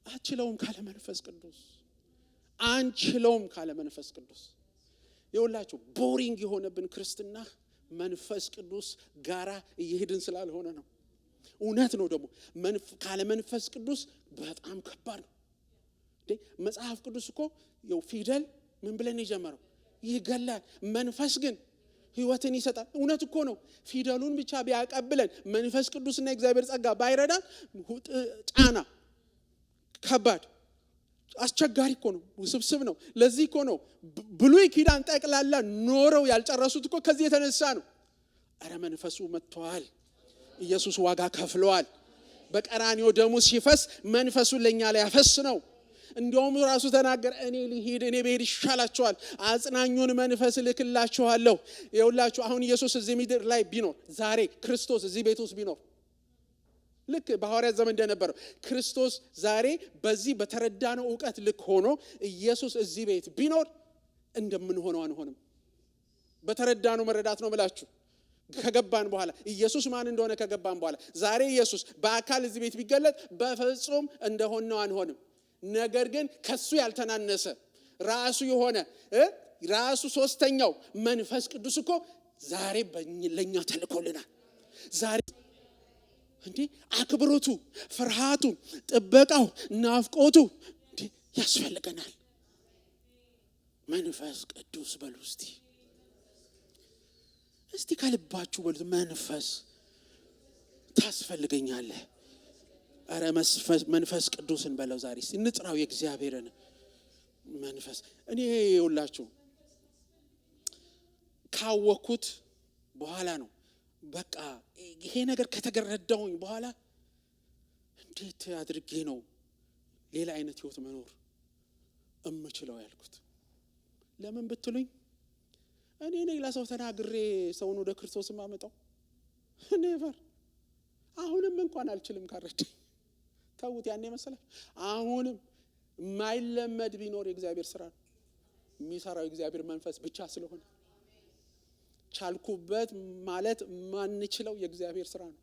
አችለውም ካለ መንፈስ ቅዱስ፣ አንችለውም ካለ መንፈስ ቅዱስ። ይኸውላችሁ ቦሪንግ የሆነብን ክርስትና መንፈስ ቅዱስ ጋራ እየሄድን ስላልሆነ ነው። እውነት ነው ደግሞ ካለ መንፈስ ቅዱስ በጣም ከባድ ነው። መጽሐፍ ቅዱስ እኮ ፊደል ምን ብለን የጀመረው ይገላል፣ መንፈስ ግን ህይወትን ይሰጣል። እውነት እኮ ነው። ፊደሉን ብቻ ቢያቀብለን መንፈስ ቅዱስና እግዚአብሔር ጸጋ ባይረዳን ጫና ከባድ አስቸጋሪ እኮ ነው፣ ውስብስብ ነው። ለዚህ እኮ ነው ብሉይ ኪዳን ጠቅላላ ኖረው ያልጨረሱት እኮ ከዚህ የተነሳ ነው። አረ መንፈሱ መጥቷል። ኢየሱስ ዋጋ ከፍሏል። በቀራንዮ ደሙ ሲፈስ መንፈሱን ለኛ ላይ ያፈስ ነው። እንዲያውም ራሱ ተናገረ፣ እኔ ልሂድ፣ እኔ ብሄድ ይሻላችኋል፣ አጽናኙን መንፈስ ልክላችኋለሁ። ይኸውላችሁ አሁን ኢየሱስ እዚህ ምድር ላይ ቢኖር፣ ዛሬ ክርስቶስ እዚህ ቤት ውስጥ ቢኖር፣ ልክ በሐዋርያት ዘመን እንደነበረው ክርስቶስ ዛሬ በዚህ በተረዳነው ዕውቀት ልክ ሆኖ ኢየሱስ እዚህ ቤት ቢኖር እንደምንሆነው አንሆንም። በተረዳነው መረዳት ነው ብላችሁ ከገባን በኋላ ኢየሱስ ማን እንደሆነ ከገባን በኋላ ዛሬ ኢየሱስ በአካል እዚህ ቤት ቢገለጥ በፍጹም እንደሆነው አንሆንም። ነገር ግን ከሱ ያልተናነሰ ራሱ የሆነ ራሱ ሶስተኛው መንፈስ ቅዱስ እኮ ዛሬ ለኛ ተልኮልናል። ዛሬ እንዴ አክብሮቱ፣ ፍርሃቱ፣ ጥበቃው፣ ናፍቆቱ እንዴ ያስፈልገናል። መንፈስ ቅዱስ በሉ እስቲ ከልባችሁ በሉት፣ መንፈስ ታስፈልገኛለህ። አረ መንፈስ ቅዱስን በለው ዛሬ እንጥራው፣ የእግዚአብሔርን መንፈስ። እኔ ይውላችሁ ካወኩት በኋላ ነው በቃ ይሄ ነገር ከተገረዳውኝ በኋላ እንዴት አድርጌ ነው ሌላ አይነት ህይወት መኖር እምችለው ያልኩት። ለምን ብትሉኝ እኔ ነኝ ለሰው ተናግሬ ሰውን ወደ ክርስቶስ ማመጣው ኔቨር። አሁንም እንኳን አልችልም ካረደኝ ታውት ያኔ መሰለህ። አሁንም ማይለመድ ቢኖር የእግዚአብሔር ስራ ነው የሚሰራው፣ የእግዚአብሔር መንፈስ ብቻ ስለሆነ ቻልኩበት ማለት ማንችለው የእግዚአብሔር ስራ ነው።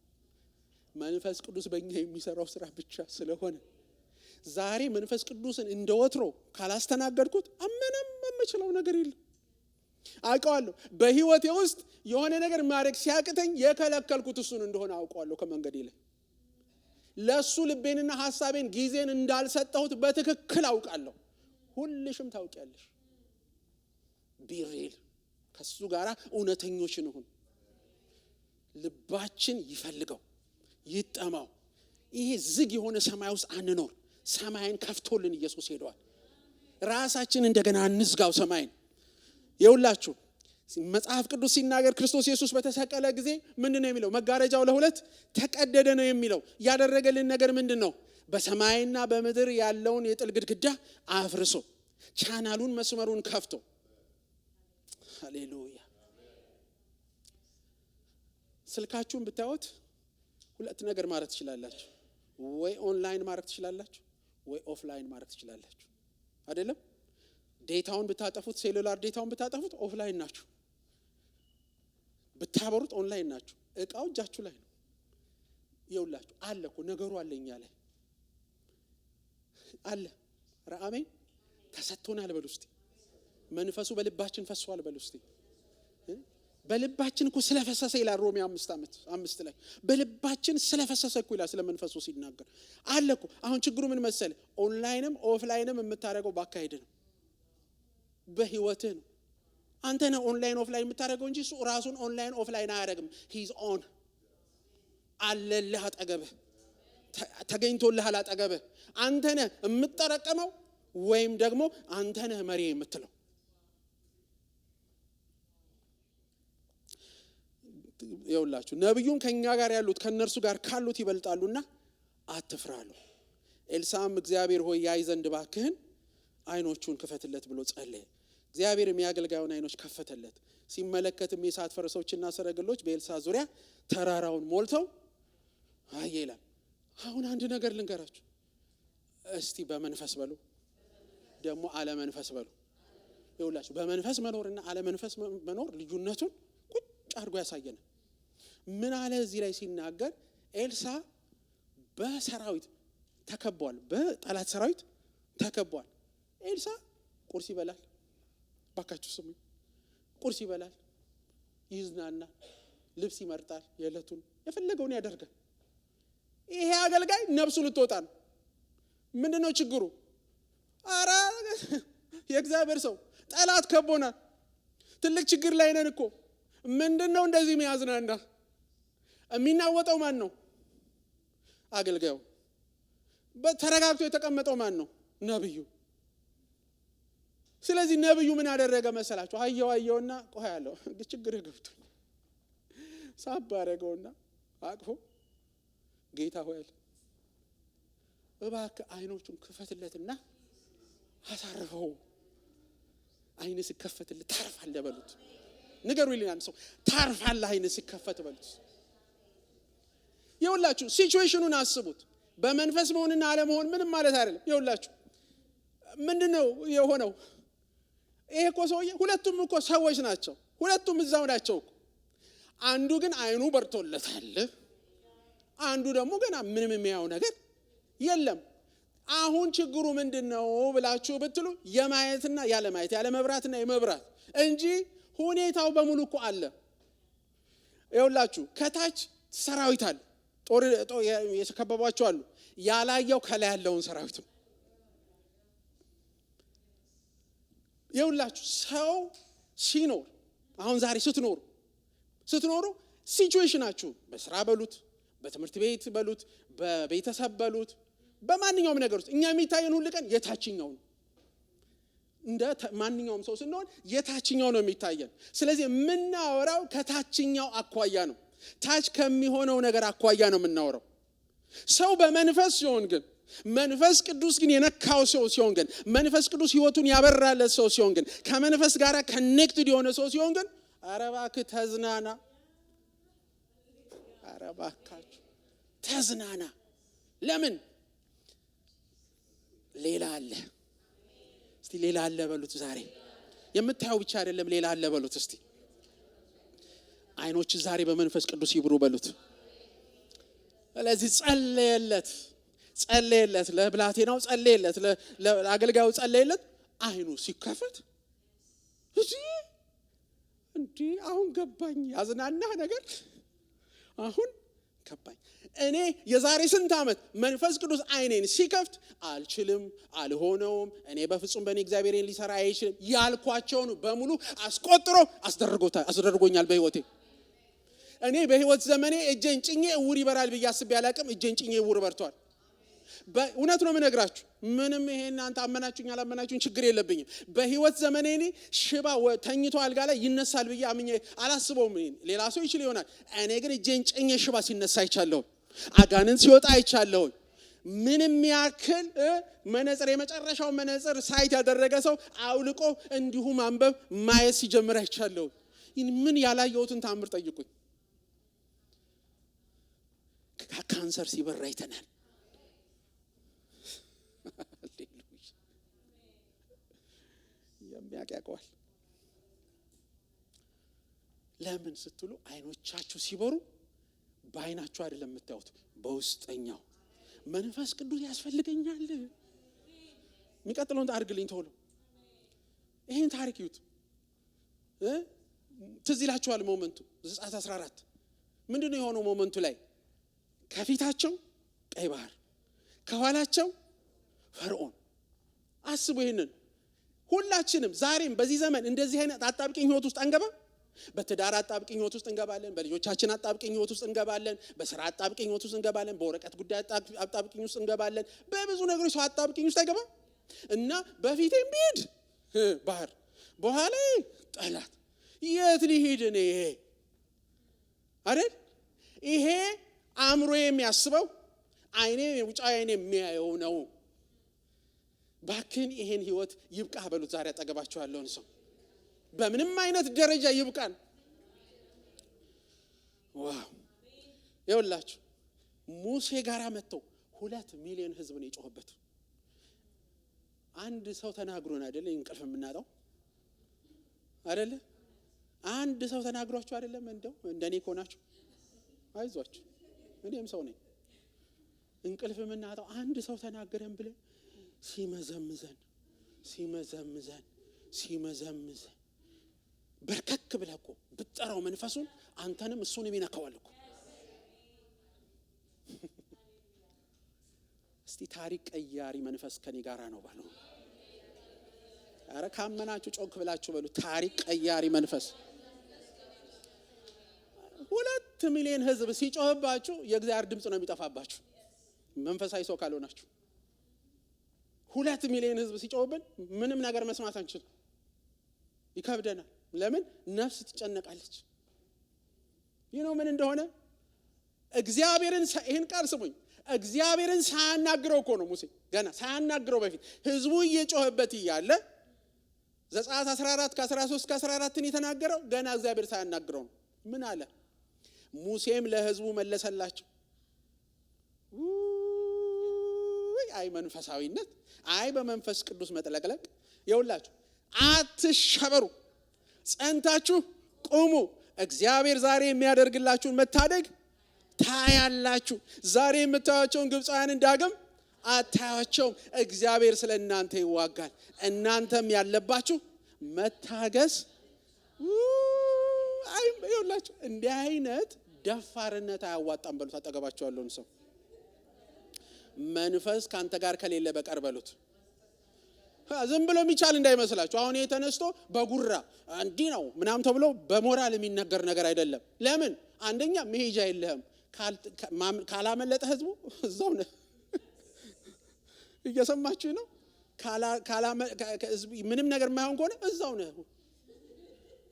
መንፈስ ቅዱስ በእኛ የሚሰራው ስራ ብቻ ስለሆነ ዛሬ መንፈስ ቅዱስን እንደወትሮ ካላስተናገድኩት ምንም የምችለው ነገር የለም። አውቀዋለሁ በህይወቴ ውስጥ የሆነ ነገር ማድረግ ሲያቅተኝ የከለከልኩት እሱን እንደሆነ አውቀዋለሁ። ከመንገዴ ላይ ለሱ ልቤንና ሐሳቤን ጊዜን እንዳልሰጠሁት በትክክል አውቃለሁ። ሁልሽም ታውቂያለሽ። ቢሪል ከሱ ጋራ እውነተኞች እንሁን። ልባችን ይፈልገው ይጠማው። ይሄ ዝግ የሆነ ሰማይ ውስጥ አንኖር። ሰማይን ከፍቶልን ኢየሱስ ሄዷል። ራሳችን እንደገና እንዝጋው ሰማይን። ይውላችሁ መጽሐፍ ቅዱስ ሲናገር ክርስቶስ ኢየሱስ በተሰቀለ ጊዜ ምንድነው የሚለው? መጋረጃው ለሁለት ተቀደደ ነው የሚለው። ያደረገልን ነገር ምንድነው? በሰማይና በምድር ያለውን የጥል ግድግዳ አፍርሶ ቻናሉን መስመሩን ከፍቶ። ሃሌሉያ። ስልካችሁን ብታዩት ሁለት ነገር ማድረግ ትችላላችሁ። ወይ ኦንላይን ማድረግ ትችላላችሁ፣ ወይ ኦፍላይን ማድረግ ትችላላችሁ። አይደለም? ዴታውን ብታጠፉት፣ ሴሉላር ዴታውን ብታጠፉት ኦፍላይን ናችሁ፣ ብታበሩት ኦንላይን ናችሁ። እቃው እጃችሁ ላይ ነው። ይውላችሁ አለኮ ነገሩ አለኛ ላይ አለ። አሜን። ተሰጥቶናል በሉ እስቲ። መንፈሱ በልባችን ፈሷል በሉ እስቲ። በልባችን እኮ ስለፈሰሰ ይላል ሮሜ 5 ላይ በልባችን ስለፈሰሰ እኮ ይላል ስለ መንፈሱ ሲናገር አለኮ። አሁን ችግሩ ምን መሰለ? ኦንላይንም ኦፍላይንም የምታረገው ባካሄድ ነው፣ በህይወትህ ነው። አንተ ነህ ኦንላይን ኦፍላይን የምታረገው እንጂ እሱ ራሱን ኦንላይን ኦፍላይን አያረግም። ሂዝ ኦን አለልህ፣ አጠገብህ ተገኝቶልህ አጠገብህ። አንተ ነህ የምትጠረቀመው ወይም ደግሞ አንተ ነህ መሪ የምትለው። ይውላችሁ ነብዩም ከኛ ጋር ያሉት ከነርሱ ጋር ካሉት ይበልጣሉና አትፍራሉ። ኤልሳም እግዚአብሔር ሆይ ያይ ዘንድ ባክህን አይኖቹን ክፈትለት ብሎ ጸለየ። እግዚአብሔር የሚያገልጋዩን አይኖች ከፈተለት። ሲመለከትም የእሳት ፈረሶችና ሰረገሎች በኤልሳ ዙሪያ ተራራውን ሞልተው ይላል። አሁን አንድ ነገር ልንገራችሁ እስቲ። በመንፈስ በሉ ደግሞ አለ መንፈስ በሉ። ይኸውላችሁ በመንፈስ መኖርና አለ መንፈስ መኖር ልዩነቱን ቁጭ አድርጎ ያሳየናል። ምን አለ እዚህ ላይ ሲናገር ኤልሳ በሰራዊት ተከቧል፣ በጠላት ሰራዊት ተከቧል። ኤልሳ ቁርስ ይበላል፣ ባካችሁ ስሙ፣ ቁርስ ይበላል፣ ይዝናናል፣ ልብስ ይመርጣል፣ የዕለቱን የፈለገውን ያደርጋል። ይሄ አገልጋይ ነፍሱ ልትወጣ ነው። ምንድነው ችግሩ? አረ የእግዚአብሔር ሰው ጠላት ከቦናል፣ ትልቅ ችግር ላይ ነን እኮ። ምንድነው እንደዚህ የሚያዝናና? የሚናወጠው ማን ነው? አገልጋዩ። በተረጋግቶ የተቀመጠው ማን ነው? ነብዩ። ስለዚህ ነብዩ ምን ያደረገ መሰላችሁ? አየውና ቆይ ያለው ችግር ገብቶኝ ሳብ አደረገውና አቅፎ ጌታ ሆይ እባክህ አይኖቹን ክፈትለትና አሳርፈው። አይነ ሲከፈትልህ ታርፋለህ በሉት። ንገሩ ይልናል ሰው ታርፋለህ አይነ ሲከፈት በሉት። ይኸውላችሁ ሲቹዌሽኑን አስቡት። በመንፈስ መሆንና አለመሆን ምንም ማለት አይደለም። ይኸውላችሁ ምንድነው የሆነው? ይሄ እኮ ሰውዬ ሁለቱም እኮ ሰዎች ናቸው። ሁለቱም እዛው ናቸው እኮ። አንዱ ግን አይኑ በርቶለታል፣ አንዱ ደግሞ ገና ምንም የሚያየው ነገር የለም። አሁን ችግሩ ምንድነው ብላችሁ ብትሉ የማየትና ያለ ማየት፣ ያለ መብራትና የመብራት እንጂ ሁኔታው በሙሉ እኮ አለ። ይኸውላችሁ ከታች ሰራዊት አለ፣ ጦር የተከበቧቸው አሉ። ያላየው ከላይ ያለውን ሰራዊት ነው። ይኸውላችሁ ሰው ሲኖር አሁን ዛሬ ስትኖሩ ሲቹዌሽናችሁ በስራ በሉት፣ በትምህርት ቤት በሉት፣ በቤተሰብ በሉት፣ በማንኛውም ነገር ውስጥ እኛ የሚታየን ሁሉ ቀን የታችኛው ነው። እንደ ማንኛውም ሰው ስንሆን የታችኛው ነው የሚታየን። ስለዚህ የምናወራው ከታችኛው አኳያ ነው። ታች ከሚሆነው ነገር አኳያ ነው የምናወራው። ሰው በመንፈስ ሲሆን ግን መንፈስ ቅዱስ ግን የነካው ሰው ሲሆን ግን መንፈስ ቅዱስ ህይወቱን ያበራለት ሰው ሲሆን ግን ከመንፈስ ጋር ኮኔክትድ የሆነ ሰው ሲሆን ግን ኧረ እባክህ ተዝናና፣ ኧረ እባካችሁ ተዝናና። ለምን? ሌላ አለ። እስቲ ሌላ አለ በሉት። ዛሬ የምታየው ብቻ አይደለም፣ ሌላ አለ በሉት። እስቲ አይኖች ዛሬ በመንፈስ ቅዱስ ይብሩ በሉት። ስለዚህ ጸለየለት፣ ለብላቴናው ጸለየለት፣ ለአገልጋዩ ጸለየለት። አይኑ ሲከፈት እንዴ አሁን ገባኝ፣ ያዝናና ነገር አሁን ገባኝ። እኔ የዛሬ ስንት ዓመት መንፈስ ቅዱስ አይኔን ሲከፍት አልችልም፣ አልሆነውም፣ እኔ በፍጹም በእኔ እግዚአብሔርን ሊሰራ አይችልም ያልኳቸውን በሙሉ አስቆጥሮ አስደርጎኛል በህይወቴ። እኔ በህይወት ዘመኔ እጄን ጭኜ እውር ይበራል ብዬ አስቤ አላቅም። እጄን ጭኜ እውር በርቷል። በእውነት ነው የምነግራችሁ። ምንም ይሄ እናንተ አመናችሁኝ አላመናችሁኝ ችግር የለብኝም። በህይወት ዘመኔ እኔ ሽባ ተኝቶ አልጋ ላይ ይነሳል ብዬ አምኜ አላስበውም። ሌላ ሰው ይችል ይሆናል። እኔ ግን እጄን ጭኜ ሽባ ሲነሳ አይቻለሁ፣ አጋንንት ሲወጣ አይቻለሁ። ምንም ያክል መነጽር የመጨረሻው መነጽር ሳይት ያደረገ ሰው አውልቆ እንዲሁ ማንበብ ማየት ሲጀምር አይቻለሁ። ምን ያላየሁትን ታምር ጠይቁኝ። ካንሰር ሲበራ አይተናል። የሚያውቀዋል። ለምን ስትሉ አይኖቻችሁ ሲበሩ በአይናችሁ አይደለም የምታዩት፣ በውስጠኛው መንፈስ ቅዱስ ያስፈልገኛል። የሚቀጥለውን አድርግልኝ ቶሎ። ይሄን ታሪክ ይዩት። ትዝ ይላችኋል ሞመንቱ ዘጸአት 14 ምንድነው የሆነው? ሞመንቱ ላይ ከፊታቸው ቀይ ባህር፣ ከኋላቸው ፈርዖን። አስቡ ይሄንን። ሁላችንም ዛሬም በዚህ ዘመን እንደዚህ አይነት አጣብቂኝ ህይወት ውስጥ አንገባ። በትዳር አጣብቂኝ ህይወት ውስጥ እንገባለን፣ በልጆቻችን አጣብቂኝ ህይወት ውስጥ እንገባለን፣ በስራ አጣብቂኝ ህይወት ውስጥ እንገባለን፣ በወረቀት ጉዳይ አጣብቂኝ ውስጥ እንገባለን። በብዙ ነገሮች ሰው አጣብቂኝ ውስጥ አይገባ እና በፊቴም ቢሄድ ባህር፣ በኋላ ጠላት፣ የት ሊሄድ እኔ አይደል? ይሄ አእምሮ የሚያስበው አይኔ ውጫዊ አይኔ የሚያየው ነው። ባክን ይሄን ህይወት ይብቃ በሉት። ዛሬ አጠገባችሁ ያለውን ሰው በምንም አይነት ደረጃ ይብቃን። ዋው! ይኸውላችሁ ሙሴ ጋራ መጥተው 2 ሚሊዮን ህዝብ ነው የጮህበት። አንድ ሰው ተናግሮን አይደለ እንቅልፍ የምናጣው አይደለ? አንድ ሰው ተናግሯችሁ አይደለም? እንደኔ ከሆናችሁ አይዟችሁ፣ እኔም ሰው ነኝ። እንቅልፍ የምናጣው አንድ ሰው ተናገረን ብለን ሲመዘምዘን በርከክ ብለህ እኮ ብትጠራው መንፈሱን አንተንም እሱንም ይነካዋል እኮ። እስቲ ታሪክ ቀያሪ መንፈስ ከኔ ጋራ ነው ባሉ። አረ ካመናችሁ ጮክ ብላችሁ በሉ ታሪክ ቀያሪ መንፈስ። 2 ሚሊዮን ህዝብ ሲጮህባችሁ የእግዚአብሔር ድምጽ ነው የሚጠፋባችሁ መንፈሳዊ ሰው ካልሆናችሁ። 2 ሚሊዮን ህዝብ ሲጮህብን ምንም ነገር መስማት አንችልም፣ ይከብደናል። ለምን? ነፍስ ትጨነቃለች። ምን እንደሆነ እግዚአብሔርን ይሄን ቃል ስሙኝ። እግዚአብሔርን ሳያናግረው እኮ ነው ሙሴ ገና ሳያናግረው በፊት ህዝቡ እየጮህበት እያለ ዘጸአት 14 ከ13 ከ14 የተናገረው ገና እግዚአብሔር ሳያናግረው ነው። ምን አለ? ሙሴም ለህዝቡ መለሰላቸው። አይ መንፈሳዊነት፣ አይ በመንፈስ ቅዱስ መጥለቅለቅ። ይኸውላችሁ አትሸበሩ፣ ጸንታችሁ ቁሙ። እግዚአብሔር ዛሬ የሚያደርግላችሁን መታደግ ታያላችሁ። ዛሬ የምታዩአቸውን ግብፃውያንን ዳግም አታዩአቸውም። እግዚአብሔር ስለ እናንተ ይዋጋል። እናንተም ያለባችሁ መታገስ። አይ ይኸውላችሁ እንዲህ አይነት ደፋርነት አያዋጣም በሉት። አጠገባችሁ ያለውን ሰው መንፈስ ካንተ ጋር ከሌለ በቀር በሉት። ዝም ብሎ የሚቻል እንዳይመስላችሁ። አሁን የተነስቶ በጉራ እንዲህ ነው ምናምን ተብሎ በሞራል የሚነገር ነገር አይደለም። ለምን? አንደኛ መሄጃ የለህም። ካላመለጠ ህዝቡ እዛው ነው። እየሰማችሁ ነው? ምንም ነገር የማይሆን ከሆነ እዛው ነው።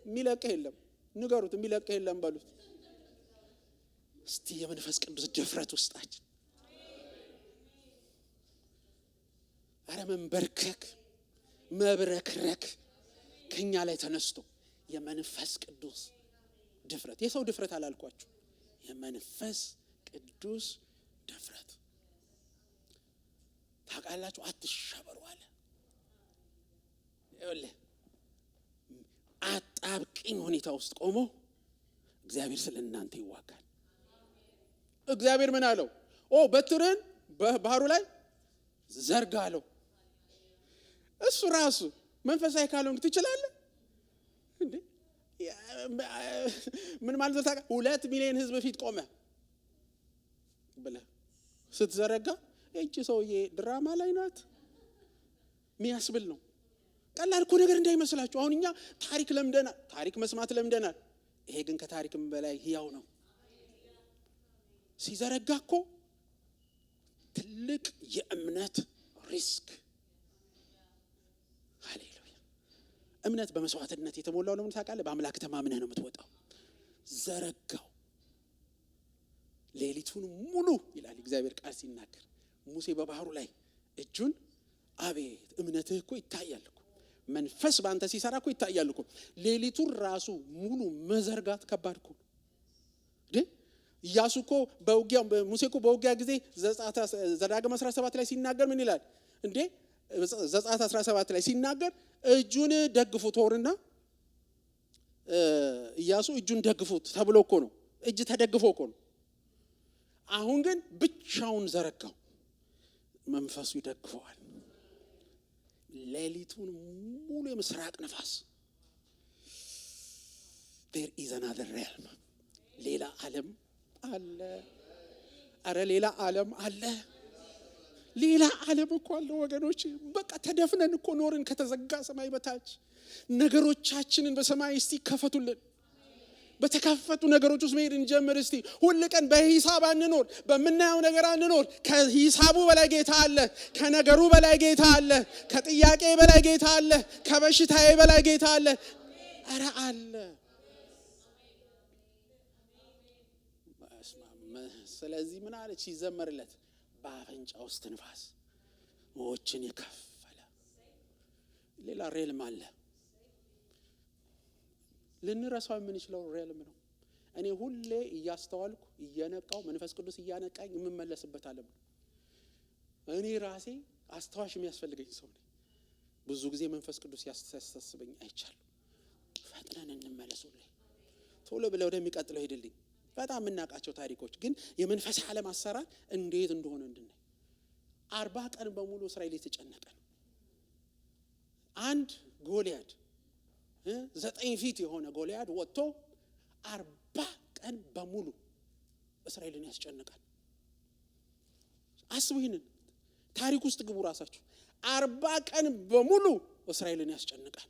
የሚለቅህ የለም። ንገሩት፣ የሚለቅህ የለም በሉት። እስቲ የመንፈስ ቅዱስ ድፍረት ውስጣችን አረ መንበርከክ መብረክረክ ከኛ ላይ ተነስቶ የመንፈስ ቅዱስ ድፍረት። የሰው ድፍረት አላልኳችሁ፣ የመንፈስ ቅዱስ ድፍረት። ታውቃላችሁ አትሸበሩ አለ። ይኸውልህ አጣብቂኝ ሁኔታ ውስጥ ቆሞ እግዚአብሔር ስለ እናንተ ይዋጋል። እግዚአብሔር ምን አለው? በትርን በባህሩ ላይ ዘርጋ አለው። እሱ ራሱ መንፈሳዊ ካልሆንክ ትችላለህ እንዴ? ምን ማለት ነው? 2 ሚሊዮን ህዝብ ፊት ቆመ ብለህ ስትዘረጋ እቺ ሰውዬ ድራማ ላይ ናት የሚያስብል ነው። ቀላል እኮ ነገር እንዳይመስላችሁ። አሁን እኛ ታሪክ ለምደናል፣ ታሪክ መስማት ለምደናል። ይሄ ግን ከታሪክም በላይ ህያው ነው። ሲዘረጋ እኮ ትልቅ የእምነት ሪስክ። ሃሌሉያ። እምነት በመስዋዕትነት የተሞላው ነው። ታውቃለህ፣ በአምላክ ተማምነህ ነው የምትወጣው። ዘረጋው ሌሊቱን ሙሉ ይላል እግዚአብሔር ቃል ሲናገር። ሙሴ በባህሩ ላይ እጁን አቤት እምነትህ እኮ ይታያል እኮ መንፈስ ባንተ ሲሰራ እኮ ይታያል እኮ። ሌሊቱን ራሱ ሙሉ መዘርጋት ከባድ እኮ ነው። ኢያሱ እኮ በውጊያው ሙሴ እኮ በውጊያ ጊዜ ዘዳግም 17 ላይ ሲናገር ምን ይላል እንዴ? ዘጸአት 17 ላይ ሲናገር እጁን ደግፉት ወርና ኢያሱ እጁን ደግፉት ተብሎ እኮ ነው። እጅ ተደግፎ እኮ ነው። አሁን ግን ብቻውን ዘረጋው፣ መንፈሱ ይደግፈዋል። ሌሊቱን ሙሉ የምስራቅ ነፋስ። there is another realm። ሌላ ዓለም አለ። አረ ሌላ ዓለም አለ። ሌላ ዓለም እኮ አለ ወገኖች። በቃ ተደፍነን እኮ ኖርን ከተዘጋ ሰማይ በታች። ነገሮቻችንን በሰማይ እስቲ ከፈቱልን። በተከፈቱ ነገሮች ውስጥ መሄድ እንጀምር እስቲ። ሁሉ ቀን በሂሳብ አንኖር፣ በመናየው ነገር አንኖር። ከሂሳቡ በላይ ጌታ አለ፣ ከነገሩ በላይ ጌታ አለ፣ ከጥያቄ በላይ ጌታ አለ፣ ከበሽታዬ በላይ ጌታ አለ። አረ አለ። ስለዚህ ምን አለች ሲዘመርለት? በአፍንጫ ውስጥ ንፋስ ሞችን የከፈለ ሌላ ሬልም አለ። ልንረሳው የምንችለው ሬልም ነው። እኔ ሁሌ እያስተዋልኩ እየነቃው መንፈስ ቅዱስ እያነቃኝ የምመለስበት ዓለም ነው። እኔ ራሴ አስተዋሽ የሚያስፈልገኝ ሰው ነኝ። ብዙ ጊዜ መንፈስ ቅዱስ ያስተሳስበኝ አይቻለሁ። ፈጥነን እንመለሱልኝ፣ ቶሎ ብለው ወደሚቀጥለው ሄድልኝ። በጣም የምናውቃቸው ታሪኮች ግን የመንፈስ ዓለም አሰራር እንዴት እንደሆነ እንድናይ 40 ቀን በሙሉ እስራኤል የተጨነቀ ነው። አንድ ጎልያድ 9 ፊት የሆነ ጎልያድ ወጥቶ 40 ቀን በሙሉ እስራኤልን ያስጨንቃል። አስቡ፣ ይሄንን ታሪክ ውስጥ ግቡ ራሳችሁ። 40 ቀን በሙሉ እስራኤልን ያስጨንቃል።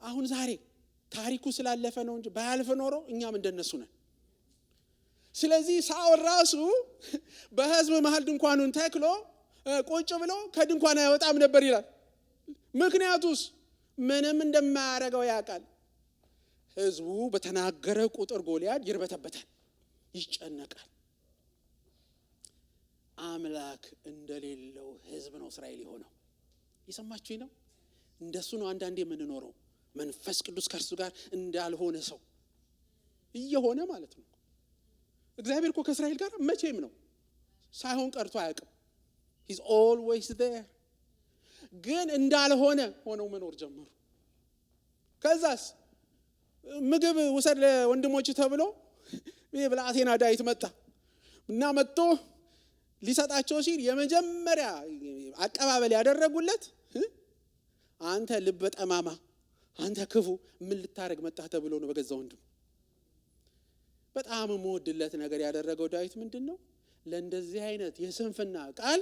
አሁን ዛሬ ታሪኩ ስላለፈ ነው እንጂ ባያልፍ ኖሮ እኛም እንደነሱ ነን። ስለዚህ ሳኦል ራሱ በሕዝብ መሃል ድንኳኑን ተክሎ ቁጭ ብሎ ከድንኳን አይወጣም ነበር ይላል። ምክንያቱስ ምንም እንደማያደርገው ያውቃል። ሕዝቡ በተናገረ ቁጥር ጎልያድ ይርበተበታል፣ ይጨነቃል። አምላክ እንደሌለው ሕዝብ ነው እስራኤል የሆነው። ይሰማችሁኝ ነው? እንደሱ ነው አንዳንዴ የምንኖረው። መንፈስ ቅዱስ ከእርሱ ጋር እንዳልሆነ ሰው እየሆነ ማለት ነው። እግዚአብሔር እኮ ከእስራኤል ጋር መቼም ነው ሳይሆን ቀርቶ አያውቅም። he's always there። ግን እንዳልሆነ ሆነው መኖር ጀመሩ። ከዛስ ምግብ ውሰድ ለወንድሞች ተብሎ ብላቴና ዳዊት መጣ እና መጥቶ ሊሰጣቸው ሲል የመጀመሪያ አቀባበል ያደረጉለት አንተ ልበ ጠማማ፣ አንተ ክፉ፣ ምን ልታረግ መጣህ ተብሎ ነው በገዛ ወንድሙ። በጣም የምወድለት ነገር ያደረገው ዳዊት ምንድነው? ለእንደዚህ አይነት የስንፍና ቃል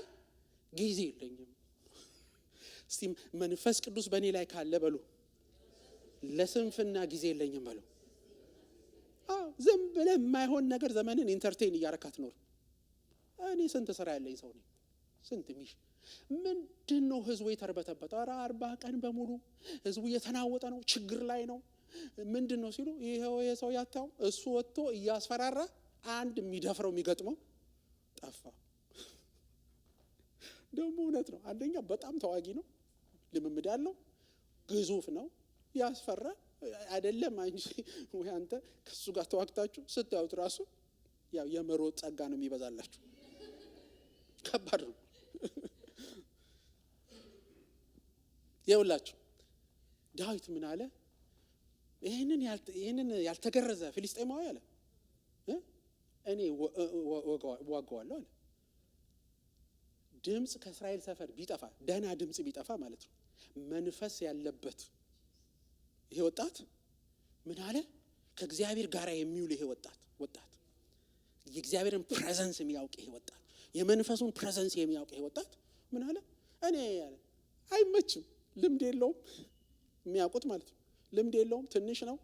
ጊዜ የለኝም። እስቲ መንፈስ ቅዱስ በእኔ ላይ ካለ በሉ፣ ለስንፍና ጊዜ የለኝም በሉ። ዝም ብለህ የማይሆን ነገር ዘመንን ኢንተርቴን እያረካት ኖር። እኔ ስንት ስራ ያለኝ ሰው ነኝ። ስንት ሚሽ ምንድነው ህዝቡ የተርበተበተ? 40 ቀን በሙሉ ህዝቡ እየተናወጠ ነው፣ ችግር ላይ ነው። ምንድነው ሲሉ ይሄው ሰው ያጣው እሱ ወጥቶ እያስፈራራ አንድ የሚደፍረው የሚገጥመው ጠፋ። ደግሞ እውነት ነው። አንደኛ በጣም ተዋጊ ነው፣ ልምምድ ያለው ግዙፍ ነው፣ ያስፈራ አይደለም አንጂ ወይ አንተ ከሱ ጋር ተዋግታችሁ ስታዩት ራሱ ያው የመሮጥ ጸጋ ነው የሚበዛላችሁ። ከባድ ነው። ይኸውላችሁ ዳዊት ምን አለ? ይሄንን ያልተገረዘ ፍልስጤማዊ አለ እኔ ዋጋዋለሁ አለ። ድምጽ ከእስራኤል ሰፈር ቢጠፋ፣ ደህና ድምጽ ቢጠፋ ማለት ነው፣ መንፈስ ያለበት ይሄ ወጣት ምን አለ? ከእግዚአብሔር ጋር የሚውል ይሄ ወጣት የእግዚአብሔርን ፕሬዘንስ የሚያውቅ ይሄ ወጣት፣ የመንፈሱን ፕሬዘንስ የሚያውቅ ይሄ ወጣት ምን አለ? እኔ ያለ አይመችም፣ ልምድ የለውም፣ የሚያውቁት ማለት ነው። ልምድ የለውም፣ ትንሽ ነው፣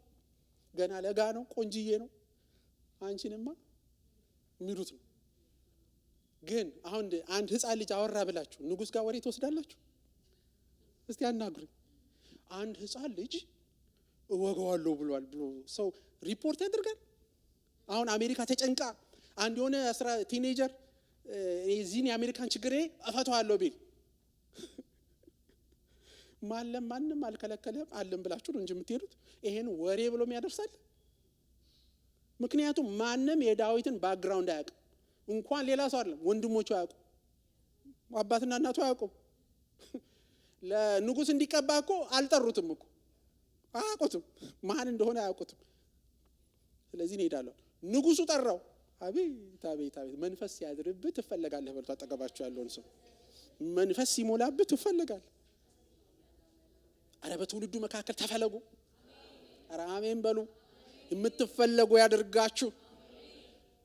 ገና ለጋ ነው፣ ቆንጂዬ ነው፣ አንቺንማ የሚሉት ነው። ግን አሁን አንድ ህፃን ልጅ አወራ ብላችሁ ንጉስ ጋር ወሬ ትወስዳላችሁ? እስቲ አናግሩኝ። አንድ ህፃን ልጅ እወጋዋለሁ ብሏል ብሎ ሰው ሪፖርት ያደርጋል? አሁን አሜሪካ ተጨንቃ አንድ የሆነ ቲኔጀር እዚህን የአሜሪካን ችግር እፈታዋለሁ ቢል ማንም አልከለከለም አለም ብላችሁ ነው እንጂ የምትሄዱት። ይሄን ወሬ ብሎ የሚያደርሳል። ምክንያቱም ማንም የዳዊትን ባክግራውንድ አያውቅም። እንኳን ሌላ ሰው አይደለም፣ ወንድሞቹ አያውቁም፣ አባትና እናቱ አያውቁም። ለንጉስ እንዲቀባ እኮ አልጠሩትም እኮ፣ አያውቁትም፣ ማን እንደሆነ አያውቁትም። ስለዚህ እንሄዳለን። ንጉሱ ጠራው። አቤት መንፈስ ሲያድርብህ ትፈለጋለህ በሉ። አጠገባችሁ ያለውን ሰው መንፈስ ሲሞላብህ ትፈለጋለህ። አረ በትውልዱ መካከል ተፈለጉ። አረ አሜን በሉ። የምትፈለጉ ያደርጋችሁ።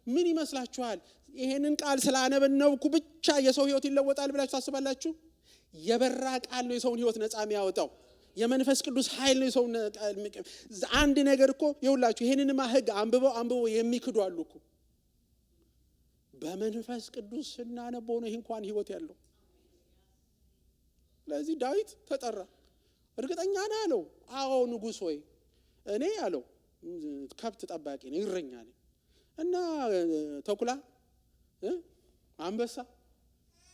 ምን ይመስላችኋል? ይሄንን ቃል ስላነበብኩ ብቻ የሰው ህይወት ይለወጣል ብላችሁ ታስባላችሁ? የበራ ቃል ነው የሰውን ህይወት ነፃ የሚያወጣው። የመንፈስ ቅዱስ ኃይል ነው የሰውን አንድ ነገር እኮ ይውላችሁ። ይሄንንማ ህግ አንብበው የሚክዱ አሉ እኮ። በመንፈስ ቅዱስ ስናነበው ነው ይሄ እንኳን ህይወት ያለው። ስለዚህ ዳዊት ተጠራ። እርግጠኛ ነህ አለው። አዎ ንጉስ ሆይ እኔ አለው ከብት ጠባቂ ነኝ፣ እረኛ ነኝ እና ተኩላ፣ አንበሳ፣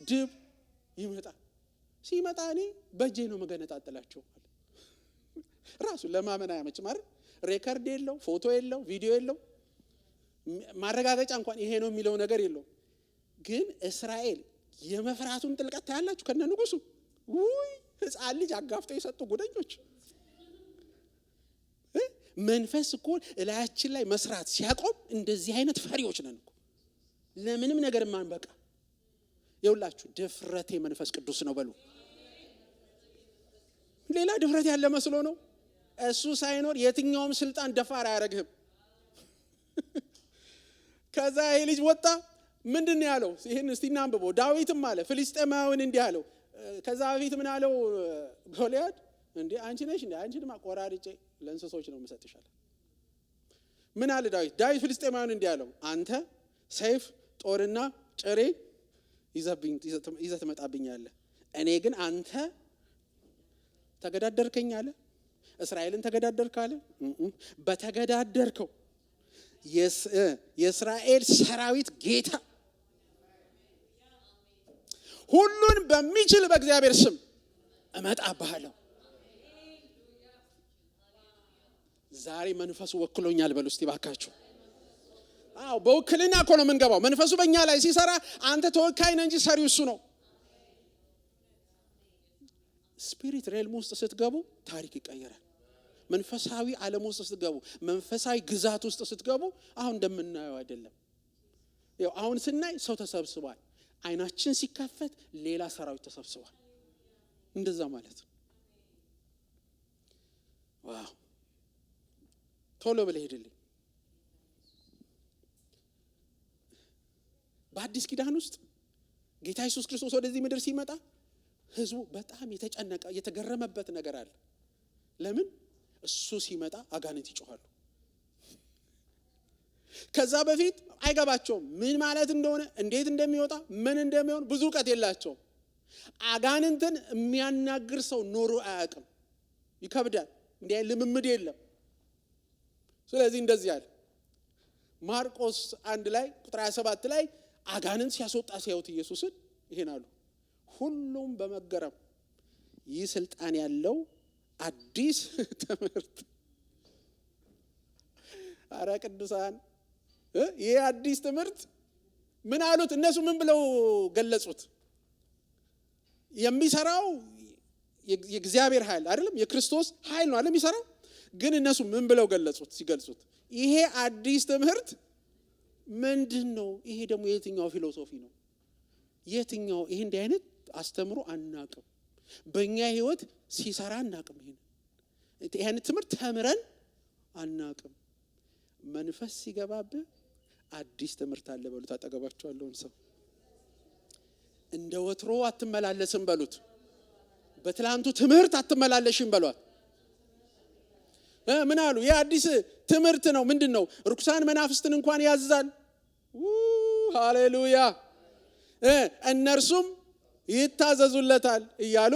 ድብ ይመጣል። ሲመጣ እኔ በእጄ ነው መገነጣጥላቸው። ራሱ ለማመን አያመችም አይደል? ሬከርድ የለው፣ ፎቶ የለው፣ ቪዲዮ የለው፣ ማረጋገጫ እንኳን ይሄ ነው የሚለው ነገር የለው። ግን እስራኤል የመፍራቱን ጥልቀት ታያላችሁ። ከነ ንጉሱ ውይ ሕፃን ልጅ አጋፍተው የሰጡ ጉደኞች። መንፈስ እኮ እላያችን ላይ መስራት ሲያቆም እንደዚህ አይነት ፈሪዎች ነን እኮ ለምንም ነገር ማንበቃ። ይውላችሁ ድፍረቴ መንፈስ ቅዱስ ነው በሉ። ሌላ ድፍረት ያለ መስሎ ነው። እሱ ሳይኖር የትኛውም ስልጣን ደፋር አያረግህም። ከዛ ይሄ ልጅ ወጣ። ምንድነው ያለው? ይሄን እስቲ እናንብበው። ዳዊትም አለ ፍልስጤማዊውን እንዲህ አለው። ከዛ በፊት ምን አለው ጎልያድ? እንዴ አንቺ ነሽ እንዴ? አንቺንማ ቆራርጬ ለእንስሶች ነው የምሰጥሻል። ምን አለ ዳዊት? ዳዊት ፍልስጤማዊውን እንዲህ አለው፣ አንተ ሰይፍ ጦርና ጭሬ ይዘህ ትመጣብኛለህ፣ እኔ ግን አንተ ተገዳደርከኝ አለ። እስራኤልን ተገዳደርክ አለ። በተገዳደርከው የእስራኤል ሰራዊት ጌታ ሁሉን በሚችል በእግዚአብሔር ስም እመጣብሃለሁ። ዛሬ መንፈሱ ወክሎኛል በሉ እስቲ ባካችሁ። አዎ በውክልና እኮ ነው የምንገባው። መንፈሱ በእኛ ላይ ሲሰራ አንተ ተወካይ ነህ እንጂ ሰሪው እሱ ነው። ስፒሪት ሬልም ውስጥ ስትገቡ ታሪክ ይቀየራል። መንፈሳዊ ዓለም ውስጥ ስትገቡ፣ መንፈሳዊ ግዛት ውስጥ ስትገቡ አሁን እንደምናየው አይደለም። ያው አሁን ስናይ ሰው ተሰብስቧል። አይናችን ሲከፈት ሌላ ሰራዊት ተሰብስቧል። እንደዛ ማለት ነው። ዋው ቶሎ ብለህ ሄድልኝ። በአዲስ ኪዳን ውስጥ ጌታ ኢየሱስ ክርስቶስ ወደዚህ ምድር ሲመጣ ህዝቡ በጣም የተጨነቀ የተገረመበት ነገር አለ። ለምን? እሱ ሲመጣ አጋንንት ይጮሃሉ። ከዛ በፊት አይገባቸውም ምን ማለት እንደሆነ፣ እንዴት እንደሚወጣ፣ ምን እንደሚሆን ብዙ ዕውቀት የላቸውም። አጋንንትን የሚያናግር ሰው ኖሮ አያውቅም። ይከብዳል። እንዴ ልምምድ የለም። ስለዚህ እንደዚህ አለ ማርቆስ 1 ላይ ቁጥር 27 ላይ አጋንንት ሲያስወጣ ሲያዩት ኢየሱስን ይሄን አሉ። ሁሉም በመገረም ይህ ስልጣን ያለው አዲስ ትምህርት። አረ ቅዱሳን ይሄ አዲስ ትምህርት ምን አሉት? እነሱ ምን ብለው ገለጹት? የሚሰራው የእግዚአብሔር ኃይል አይደለም፣ የክርስቶስ ኃይል ነው አይደል የሚሰራው። ግን እነሱ ምን ብለው ገለጹት? ሲገልጹት ይሄ አዲስ ትምህርት ምንድነው? ይሄ ደግሞ የትኛው ፊሎሶፊ ነው? የትኛው ይሄ እንዲህ አይነት አስተምሮ አናቅም። በእኛ ህይወት ሲሰራ አናቅም። ይሄን ትምህርት ተምረን አናቅም። መንፈስ ሲገባብህ አዲስ ትምህርት አለ በሉት። አጠገባቸዋለውን ሰው እንደ ወትሮ አትመላለስም በሉት። በትላንቱ ትምህርት አትመላለሽም በሏት። ምን አሉ? ይሄ አዲስ ትምህርት ነው። ምንድነው? ርኩሳን መናፍስትን እንኳን ያዛል። ሃሌሉያ። እነርሱም ይታዘዙለታል እያሉ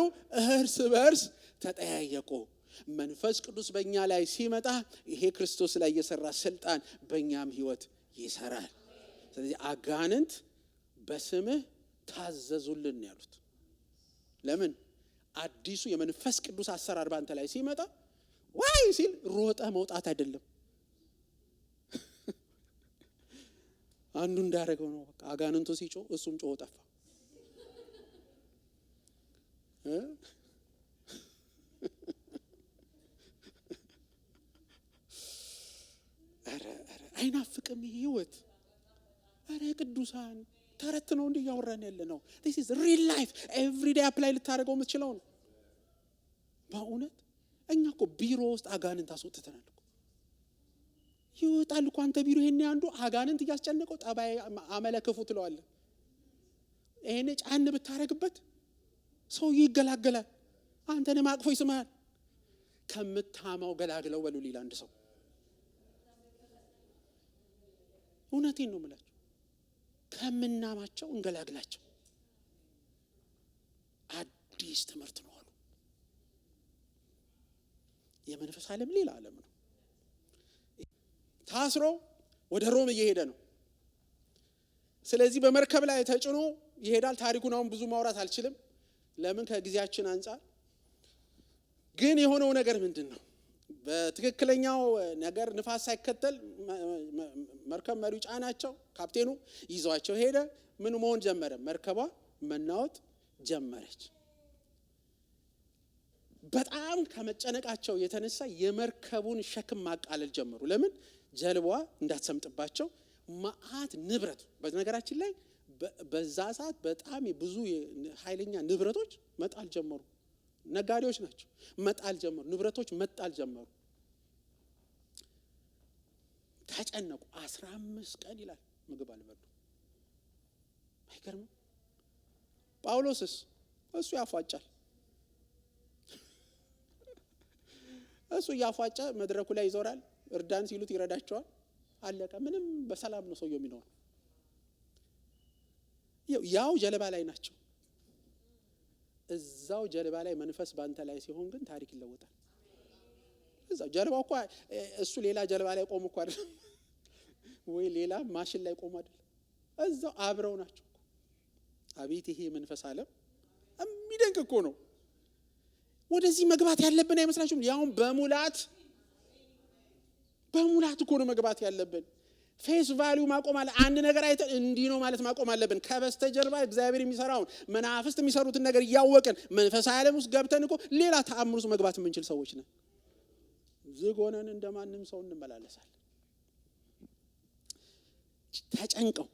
እርስ በርስ ተጠያየቁ። መንፈስ ቅዱስ በእኛ ላይ ሲመጣ ይሄ ክርስቶስ ላይ የሰራ ስልጣን በእኛም ህይወት ይሰራል። ስለዚህ አጋንንት በስምህ ታዘዙልን ያሉት ለምን? አዲሱ የመንፈስ ቅዱስ አሰራር ባንተ ላይ ሲመጣ ዋይ ሲል ሮጠ መውጣት አይደለም። አንዱ እንዳረገው ነው። በቃ አጋንንቱ ሲጮህ እሱም ጮህ ጠፋ። አረ አይናፍቅም ህይወት። አረ ቅዱሳን ተረት ነው እንዴ ያወራን ያለ ነው? this is real life every day apply ልታደርገው የምትችለው ነው። በእውነት እኛ እኮ ቢሮ ውስጥ አጋንንት አስወጥተናል እኮ። ይወጣል እኮ አንተ ቢሮ ይሄን አንዱ አጋንንት እያስጨነቀው ጠባይ አመለከፉ ትለዋለህ። ይሄን ጫን ብታረግበት ሰው ይገላገላል። አንተንም አቅፎ ይስማል። ከምታማው ገላግለው በሉ ሊል አንድ ሰው። እውነቴን ነው የምላችሁ። ከምናማቸው እንገላግላቸው። አዲስ ትምህርት ነው አሉ። የመንፈስ ዓለም ሌላ ዓለም ነው። ታስሮ ወደ ሮም እየሄደ ነው። ስለዚህ በመርከብ ላይ ተጭኖ ይሄዳል። ታሪኩን አሁን ብዙ ማውራት አልችልም፣ ለምን ከጊዜያችን አንፃር። ግን የሆነው ነገር ምንድነው? በትክክለኛው ነገር ንፋስ ሳይከተል መርከብ መሪው ጫናቸው፣ ካፕቴኑ ይዟቸው ሄደ። ምን መሆን ጀመረ? መርከቧ መናወጥ ጀመረች። በጣም ከመጨነቃቸው የተነሳ የመርከቡን ሸክም ማቃለል ጀመሩ። ለምን? ጀልባዋ እንዳትሰምጥባቸው። ማአት ንብረት፣ በነገራችን ላይ በዛ ሰዓት በጣም ብዙ ኃይለኛ ንብረቶች መጣል ጀመሩ። ነጋዴዎች ናቸው። መጣል ጀመሩ፣ ንብረቶች መጣል ጀመሩ። ተጨነቁ። 15 ቀን ይላል ምግብ አልበሉ። አይገርም? ጳውሎስስ እሱ ያፏጫል። እሱ ያፏጫ መድረኩ ላይ ይዞራል። እርዳን ሲሉት ይረዳቸዋል። አለቀ። ምንም በሰላም ነው ሰውየው የሚኖር። ያው ጀልባ ላይ ናቸው። እዛው ጀልባ ላይ መንፈስ ባንተ ላይ ሲሆን ግን ታሪክ ይለወጣል። እዛው ጀልባው እኮ እሱ ሌላ ጀልባ ላይ ቆሞ እኮ አይደለም፣ ወይ ሌላ ማሽን ላይ ቆሞ አይደለም። እዛው አብረው ናቸው። አቤት ይሄ መንፈስ ዓለም የሚደንቅ እኮ ነው። ወደዚህ መግባት ያለብን አይመስላችሁም? ያው በሙላት እኮ ነው መግባት ያለብን። ፌስ ቫልዩ ማቆም አለ። አንድ ነገር አይተን እንዲህ ነው ማለት ማቆም አለብን። ከበስተጀርባ እግዚአብሔር የሚሰራውን መናፍስት የሚሰሩትን ነገር እያወቅን መንፈሳዊ ዓለም ውስጥ ገብተን እኮ ሌላ ተአምር ውስጥ መግባት የምንችል ሰዎች ነን። ዝግ ሆነን እንደማንም ሰው እንመላለሳለን። ተጨንቀው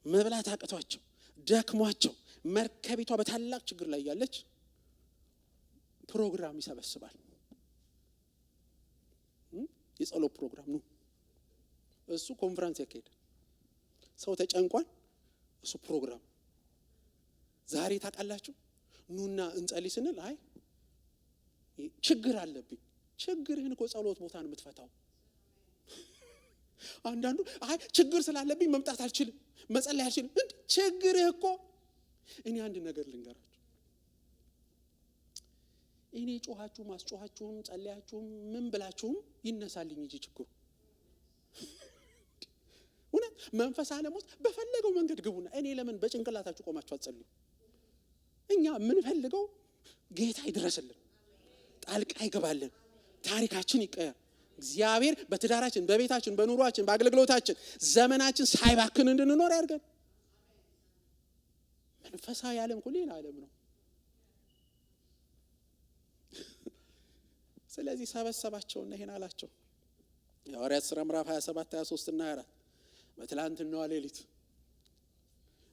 መብላት አቅቷቸው ደክሟቸው መርከቢቷ በታላቅ ችግር ላይ ያለች ፕሮግራም ይሰበስባል። የጸሎት ፕሮግራም ነው እሱ። ኮንፈረንስ ያካሄዳል። ሰው ተጨንቋል። እሱ ፕሮግራም ዛሬ ታውቃላችሁ። ኑና እንጸልይ ስንል አይ ችግር አለብኝ። ችግርህን እኮ ጸሎት ቦታ ነው የምትፈታው። አንዳንዱ አይ ችግር ስላለብኝ መምጣት አልችልም፣ መጸለይ አልችልም። ችግርህ እኮ እኔ አንድ ነገር ልንገራችሁ። እኔ ጮሃችሁ ማስጮሃችሁም ጸልያችሁም ምን ብላችሁም ይነሳልኝ እንጂ ችግሩ እውነት መንፈስ ዓለም ውስጥ በፈለገው መንገድ ግቡና እኔ ለምን በጭንቅላታችሁ ቆማችሁ አትጸልዩ? እኛ ምን ፈልገው ጌታ ይድረስልን፣ ጣልቃ ይገባልን፣ ታሪካችን ይቀየር። እግዚአብሔር በትዳራችን፣ በቤታችን፣ በኑሯችን፣ በአገልግሎታችን ዘመናችን ሳይባክን እንድንኖር ያድርገን። መንፈሳዊ ዓለም እኮ ሌላ ዓለም ነው። ስለዚህ ሰበሰባቸውና ይሄን አላቸው። የሐዋርያት ሥራ ምዕራፍ 27 23 እና 24 በትላንትናው ሌሊት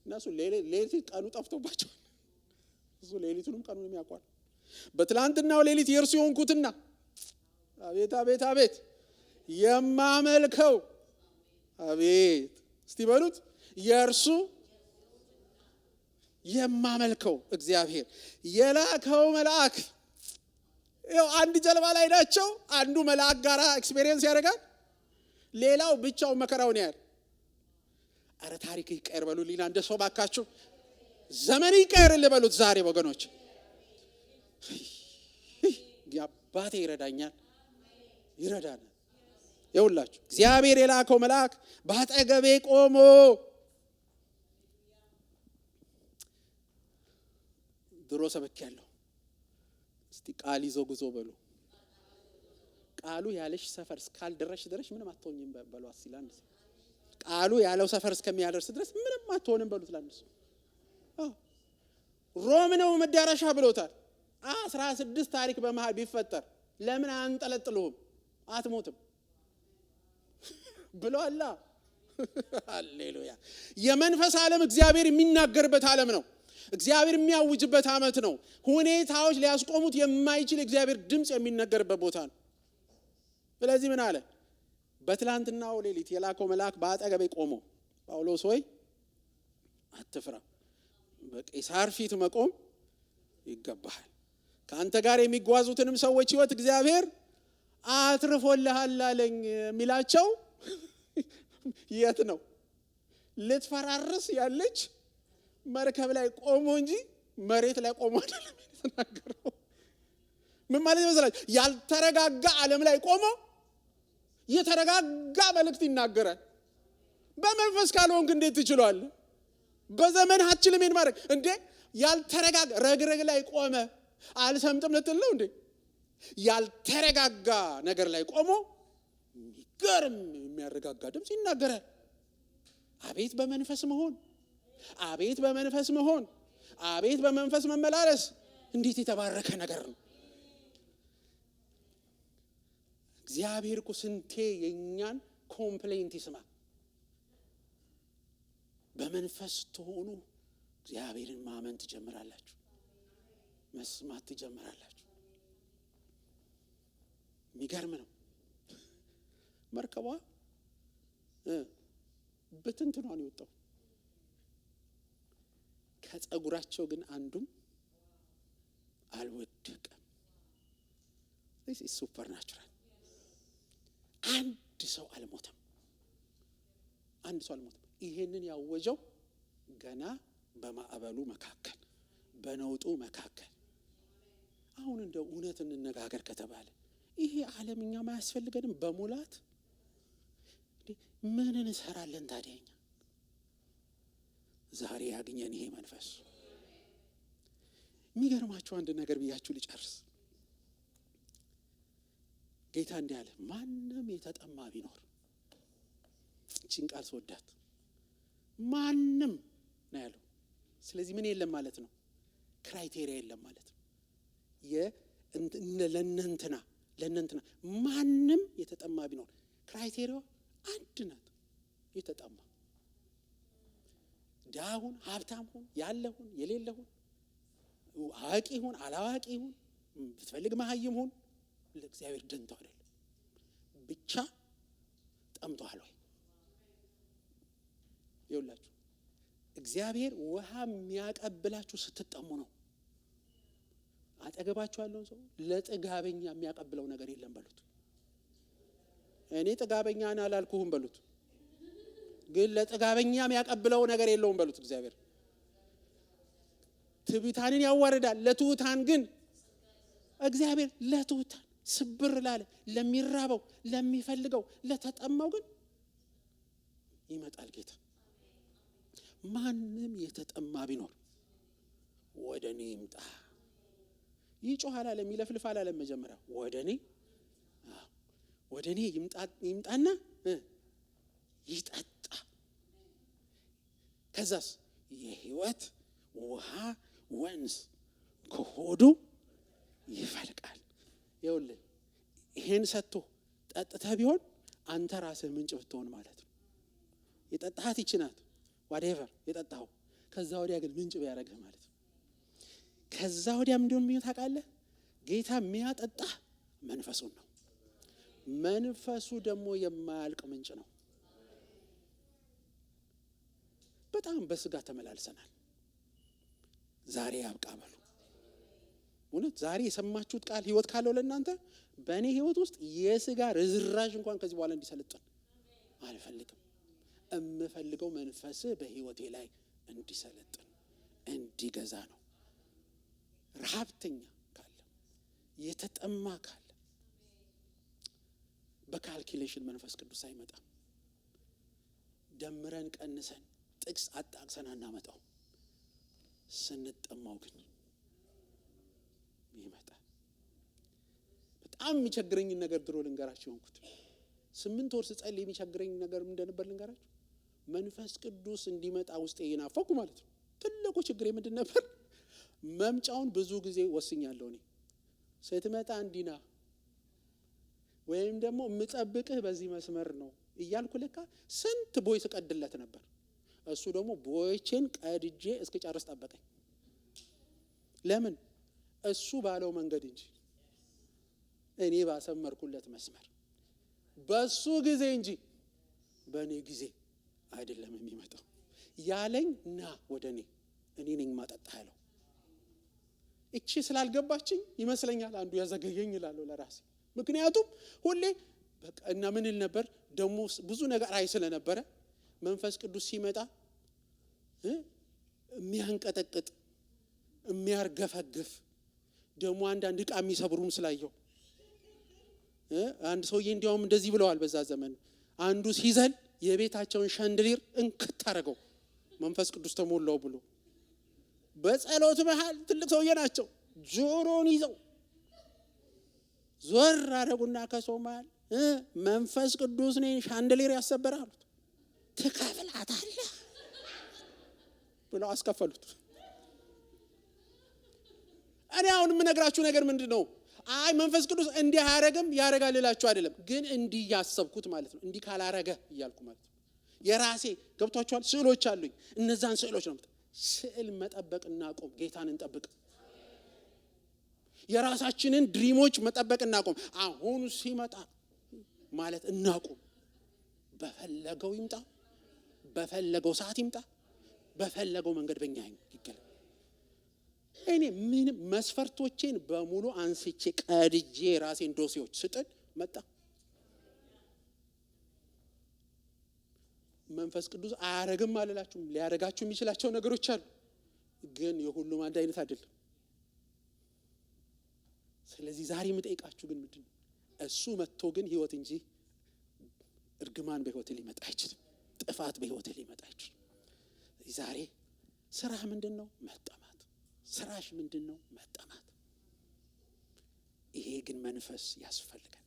እነሱ ሌሊት ቀኑ ጠፍቶባቸው እሱ ሌሊቱንም ቀኑንም ያውቃል። በትላንትናው ሌሊት የእርሱ የሆንኩትና አቤት አቤት አቤት የማመልከው አቤት እስቲ በሉት የእርሱ የማመልከው እግዚአብሔር የላከው መልአክ ያው አንድ ጀልባ ላይ ናቸው። አንዱ መልአክ ጋራ ኤክስፒሪየንስ ያደርጋል፣ ሌላው ብቻው መከራውን ያያል። አረ ታሪክ ይቀየር በሉልኝ አንደ ሰው ባካችሁ። ዘመን ይቀየር ልበሉት ዛሬ ወገኖች። ያባቴ ይረዳኛል፣ ይረዳናል። ይኸውላችሁ እግዚአብሔር የላከው መልአክ ባጠገቤ ቆሞ ድሮ ሰበክያለሁ። እስቲ ቃል ይዞ ጉዞ በሉ። ቃሉ ያለሽ ሰፈር እስካልደረሽ ድረስ ምንም አትሆኝም በሉ። አሲላንስ ቃሉ ያለው ሰፈር እስከሚያደርስ ድረስ ምንም አትሆንም በሉት። ላንስ ሮም ነው መዳረሻ ብሎታል። 16 ታሪክ በመሃል ቢፈጠር ለምን አንጠለጥሉም? አትሞትም ብሏላ። ሃሌሉያ። የመንፈስ ዓለም እግዚአብሔር የሚናገርበት ዓለም ነው። እግዚአብሔር የሚያውጅበት ዓመት ነው። ሁኔታዎች ሊያስቆሙት የማይችል እግዚአብሔር ድምጽ የሚነገርበት ቦታ ነው። ስለዚህ ምን አለ? በትላንትናው ሌሊት የላከው መልአክ በአጠገቤ ቆሞ ጳውሎስ ሆይ አትፍራ፣ በቄሳር ፊት መቆም ይገባሃል። ከአንተ ጋር የሚጓዙትንም ሰዎች ሕይወት እግዚአብሔር አትርፎልሃል አለኝ የሚላቸው የት ነው? ልትፈራርስ ያለች መርከብ ላይ ቆሞ እንጂ መሬት ላይ ቆሞ አይደለም የተናገረው። ምን ማለት ይመስላችሁ? ያልተረጋጋ ዓለም ላይ ቆሞ የተረጋጋ መልእክት ይናገራል። በመንፈስ ካልሆንክ እንዴት ትችላለህ? በዘመን አትችልም ይሄን ማድረግ እንዴ? ያልተረጋጋ ረግረግ ላይ ቆመ አልሰምጥም ልትል ነው እንዴ? ያልተረጋጋ ነገር ላይ ቆሞ የሚገርም የሚያረጋጋ ድምፅ ይናገራል። አቤት በመንፈስ መሆን፣ አቤት በመንፈስ መሆን፣ አቤት በመንፈስ መመላለስ እንዴት የተባረከ ነገር ነው። እግዚአብሔር እኮ ስንቴ የኛን ኮምፕሌንት ይስማል። በመንፈስ ትሆኑ እግዚአብሔርን ማመን ትጀምራላችሁ፣ መስማት ትጀምራላችሁ። የሚገርም ነው። መርከቧ በትንትኗን የወጣው ከጸጉራቸው ግን አንዱም አልወደቀም። this is supernatural። አንድ ሰው አልሞተም። ይሄንን ያወጀው ገና በማዕበሉ መካከል በነውጡ መካከል። አሁን እንደው እውነት እንነጋገር ከተባለ ይሄ ዓለምኛ ማያስፈልገንም በሙላት ምን እንሰራለን ታዲያኛ? ዛሬ ያገኘን ይሄ መንፈስ። የሚገርማችሁ አንድ ነገር ብያችሁ ልጨርስ። ጌታ እንዲህ አለ፣ ማንም የተጠማ ቢኖር። እቺን ቃል ስወዳት ማንም ነው ያለው። ስለዚህ ምን የለም ማለት ነው? ክራይቴሪያ የለም ማለት ነው። ለእነንትና ማንም የተጠማ ቢኖር ክራይቴሪያው አንድ ናት። የተጠማ ዳሁን ሀብታም ሁን ያለሁን የሌለሁን አዋቂ ሁን አላዋቂ ሁን ብትፈልግ መሀይም ሁን ለእግዚአብሔር ደንታው አይደለም። ብቻ ጠምቷል ወይ? ይኸውላችሁ እግዚአብሔር ውሃ የሚያቀብላችሁ ስትጠሙ ነው። አጠገባችሁ ያለውን ሰው ለጥጋበኛ የሚያቀብለው ነገር የለም በሉት። እኔ ጥጋበኛ ነኝ አላልኩህም በሉት። ግን ለጥጋበኛ የሚያቀብለው ነገር የለውም በሉት። እግዚአብሔር ትዕቢታንን ያዋርዳል፣ ለትሑታን ግን እግዚአብሔር ለትሑታን ስብር ላለ ለሚራበው ለሚፈልገው ለተጠማው ግን ይመጣል ጌታ። ማንም የተጠማ ቢኖር ወደ እኔ ይምጣ። ይጮሃል አለ፣ የሚለፍልፍ አለ። መጀመሪያ ወደ እኔ ይምጣና ይጠጣ። ከዛስ የሕይወት ውሃ ወንዝ ከሆዱ ይፈልቃል። ይኸውልህ ይሄን ሰጥቶ ጠጥተህ ቢሆን አንተ ራስህ ምንጭ ብትሆን ማለት ነው። የጠጣሃት ይችናት ዋትኤቨር የጠጣኸው። ከዛ ወዲያ ግን ምንጭ ቢያደርግህ ማለት ነው። ከዛ ወዲያም እንደሆነ ምን ታውቃለህ? ጌታ የሚያጠጣህ መንፈሱን ነው። መንፈሱ ደግሞ የማያልቅ ምንጭ ነው። በጣም በስጋ ተመላልሰናል። ዛሬ ያብቃ በሉ። እውነት ዛሬ የሰማችሁት ቃል ህይወት ካለው ለእናንተ በእኔ ህይወት ውስጥ የስጋ ርዝራዥ እንኳን ከዚህ በኋላ እንዲሰለጥን አልፈልግም። እምፈልገው መንፈስ በህይወቴ ላይ እንዲሰለጥን እንዲገዛ ነው። ረሃብተኛ ካለ የተጠማ ካለ በካልኩሌሽን መንፈስ ቅዱስ አይመጣም። ደምረን ቀንሰን ጥቅስ አጣቅሰን አናመጣው። ስንጠማው ግን ይመጣል። በጣም የሚቸግረኝ ነገር ድሮ ልንገራችሁ እንኩት 8 ወር ስጸልይ የሚቸግረኝ ነገር እንደነበር ልንገራችሁ። መንፈስ ቅዱስ እንዲመጣ ውስጤ ይናፈቁ ማለት ነው። ትልቁ ችግር ምንድን ነበር? መምጫውን ብዙ ጊዜ ወስኛለሁ። እኔ ስትመጣ እንዲና ወይም ደግሞ የምጠብቅህ በዚህ መስመር ነው እያልኩ ለካ ስንት ቦይ ስቀድለት ነበር። እሱ ደግሞ ቦይቼን ቀድጄ እስክጨርስ ጠበቀኝ። ለምን? እሱ ባለው መንገድ እንጂ እኔ ባሰመርኩለት መስመር በሱ ጊዜ እንጂ በእኔ ጊዜ አይደለም የሚመጣው። ያለኝ ና ወደ እኔ ነኝ ማጠጣ ያለው። እቺ ስላልገባችኝ ይመስለኛል አንዱ ያዘገየኝ ይላል ለራሴ። ምክንያቱም ሁሌ በቃ እና ምን ይል ነበር ደሞ ብዙ ነገር አይ ስለነበረ መንፈስ ቅዱስ ሲመጣ የሚያንቀጠቅጥ የሚያርገፈግፍ ደሞ አንዳንድ ዕቃ የሚሰብሩም ስላየው አንድ ሰውዬ እንዲያውም እንደዚህ ብለዋል በዛ ዘመን። አንዱ ሲዘል የቤታቸውን ሻንድሊር እንክት አረገው መንፈስ ቅዱስ ተሞላው ብሎ። በጸሎት መሃል ትልቅ ሰውዬ ናቸው። ጆሮን ይዘው ዞር አደረጉና ከሶማል መንፈስ ቅዱስ ነኝ ሻንደሊር ያሰበረ አሉት። ትከፍላታለህ ብለው አስከፈሉት። እኔ አሁን የምነግራችሁ ነገር ምንድነው? አይ መንፈስ ቅዱስ እንዲህ ያረጋም ያረጋል ልላችሁ አይደለም፣ ግን እንዲህ ያሰብኩት ማለት ነው። እንዲህ ካላረገ እያልኩ ማለት ነው። የራሴ ገብቷችኋል? ስዕሎች አሉኝ። እነዛን ስዕሎች ነው ስዕል መጠበቅ እናቆም። ጌታን እንጠብቅ። የራሳችንን ድሪሞች መጠበቅ እናቆም። አሁን ሲመጣ ማለት እናቆም። በፈለገው ይምጣ፣ በፈለገው ሰዓት ይምጣ፣ በፈለገው መንገድ በእኛ ይገለጥ። እኔ ምን መስፈርቶቼን በሙሉ አንስቼ ቀድጄ ራሴን ዶሴዎች ስጥል መጣ። መንፈስ ቅዱስ አያረግም አልላችሁም። ሊያረጋችሁ የሚችላቸው ነገሮች አሉ፣ ግን የሁሉም አንድ አይነት አይደለም። ስለዚህ ዛሬ የምጠይቃችሁ ግን ምንድነው? እሱ መጥቶ ግን ህይወት እንጂ እርግማን በህይወት ሊመጣ አይችልም። ጥፋት በህይወት ሊመጣ አይችልም። ዛሬ ስራህ ምንድነው? መጠማት። ስራሽ ምንድነው? መጠማት። ይሄ ግን መንፈስ ያስፈልገናል።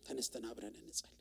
ተነስተን አብረን እንጸልይ።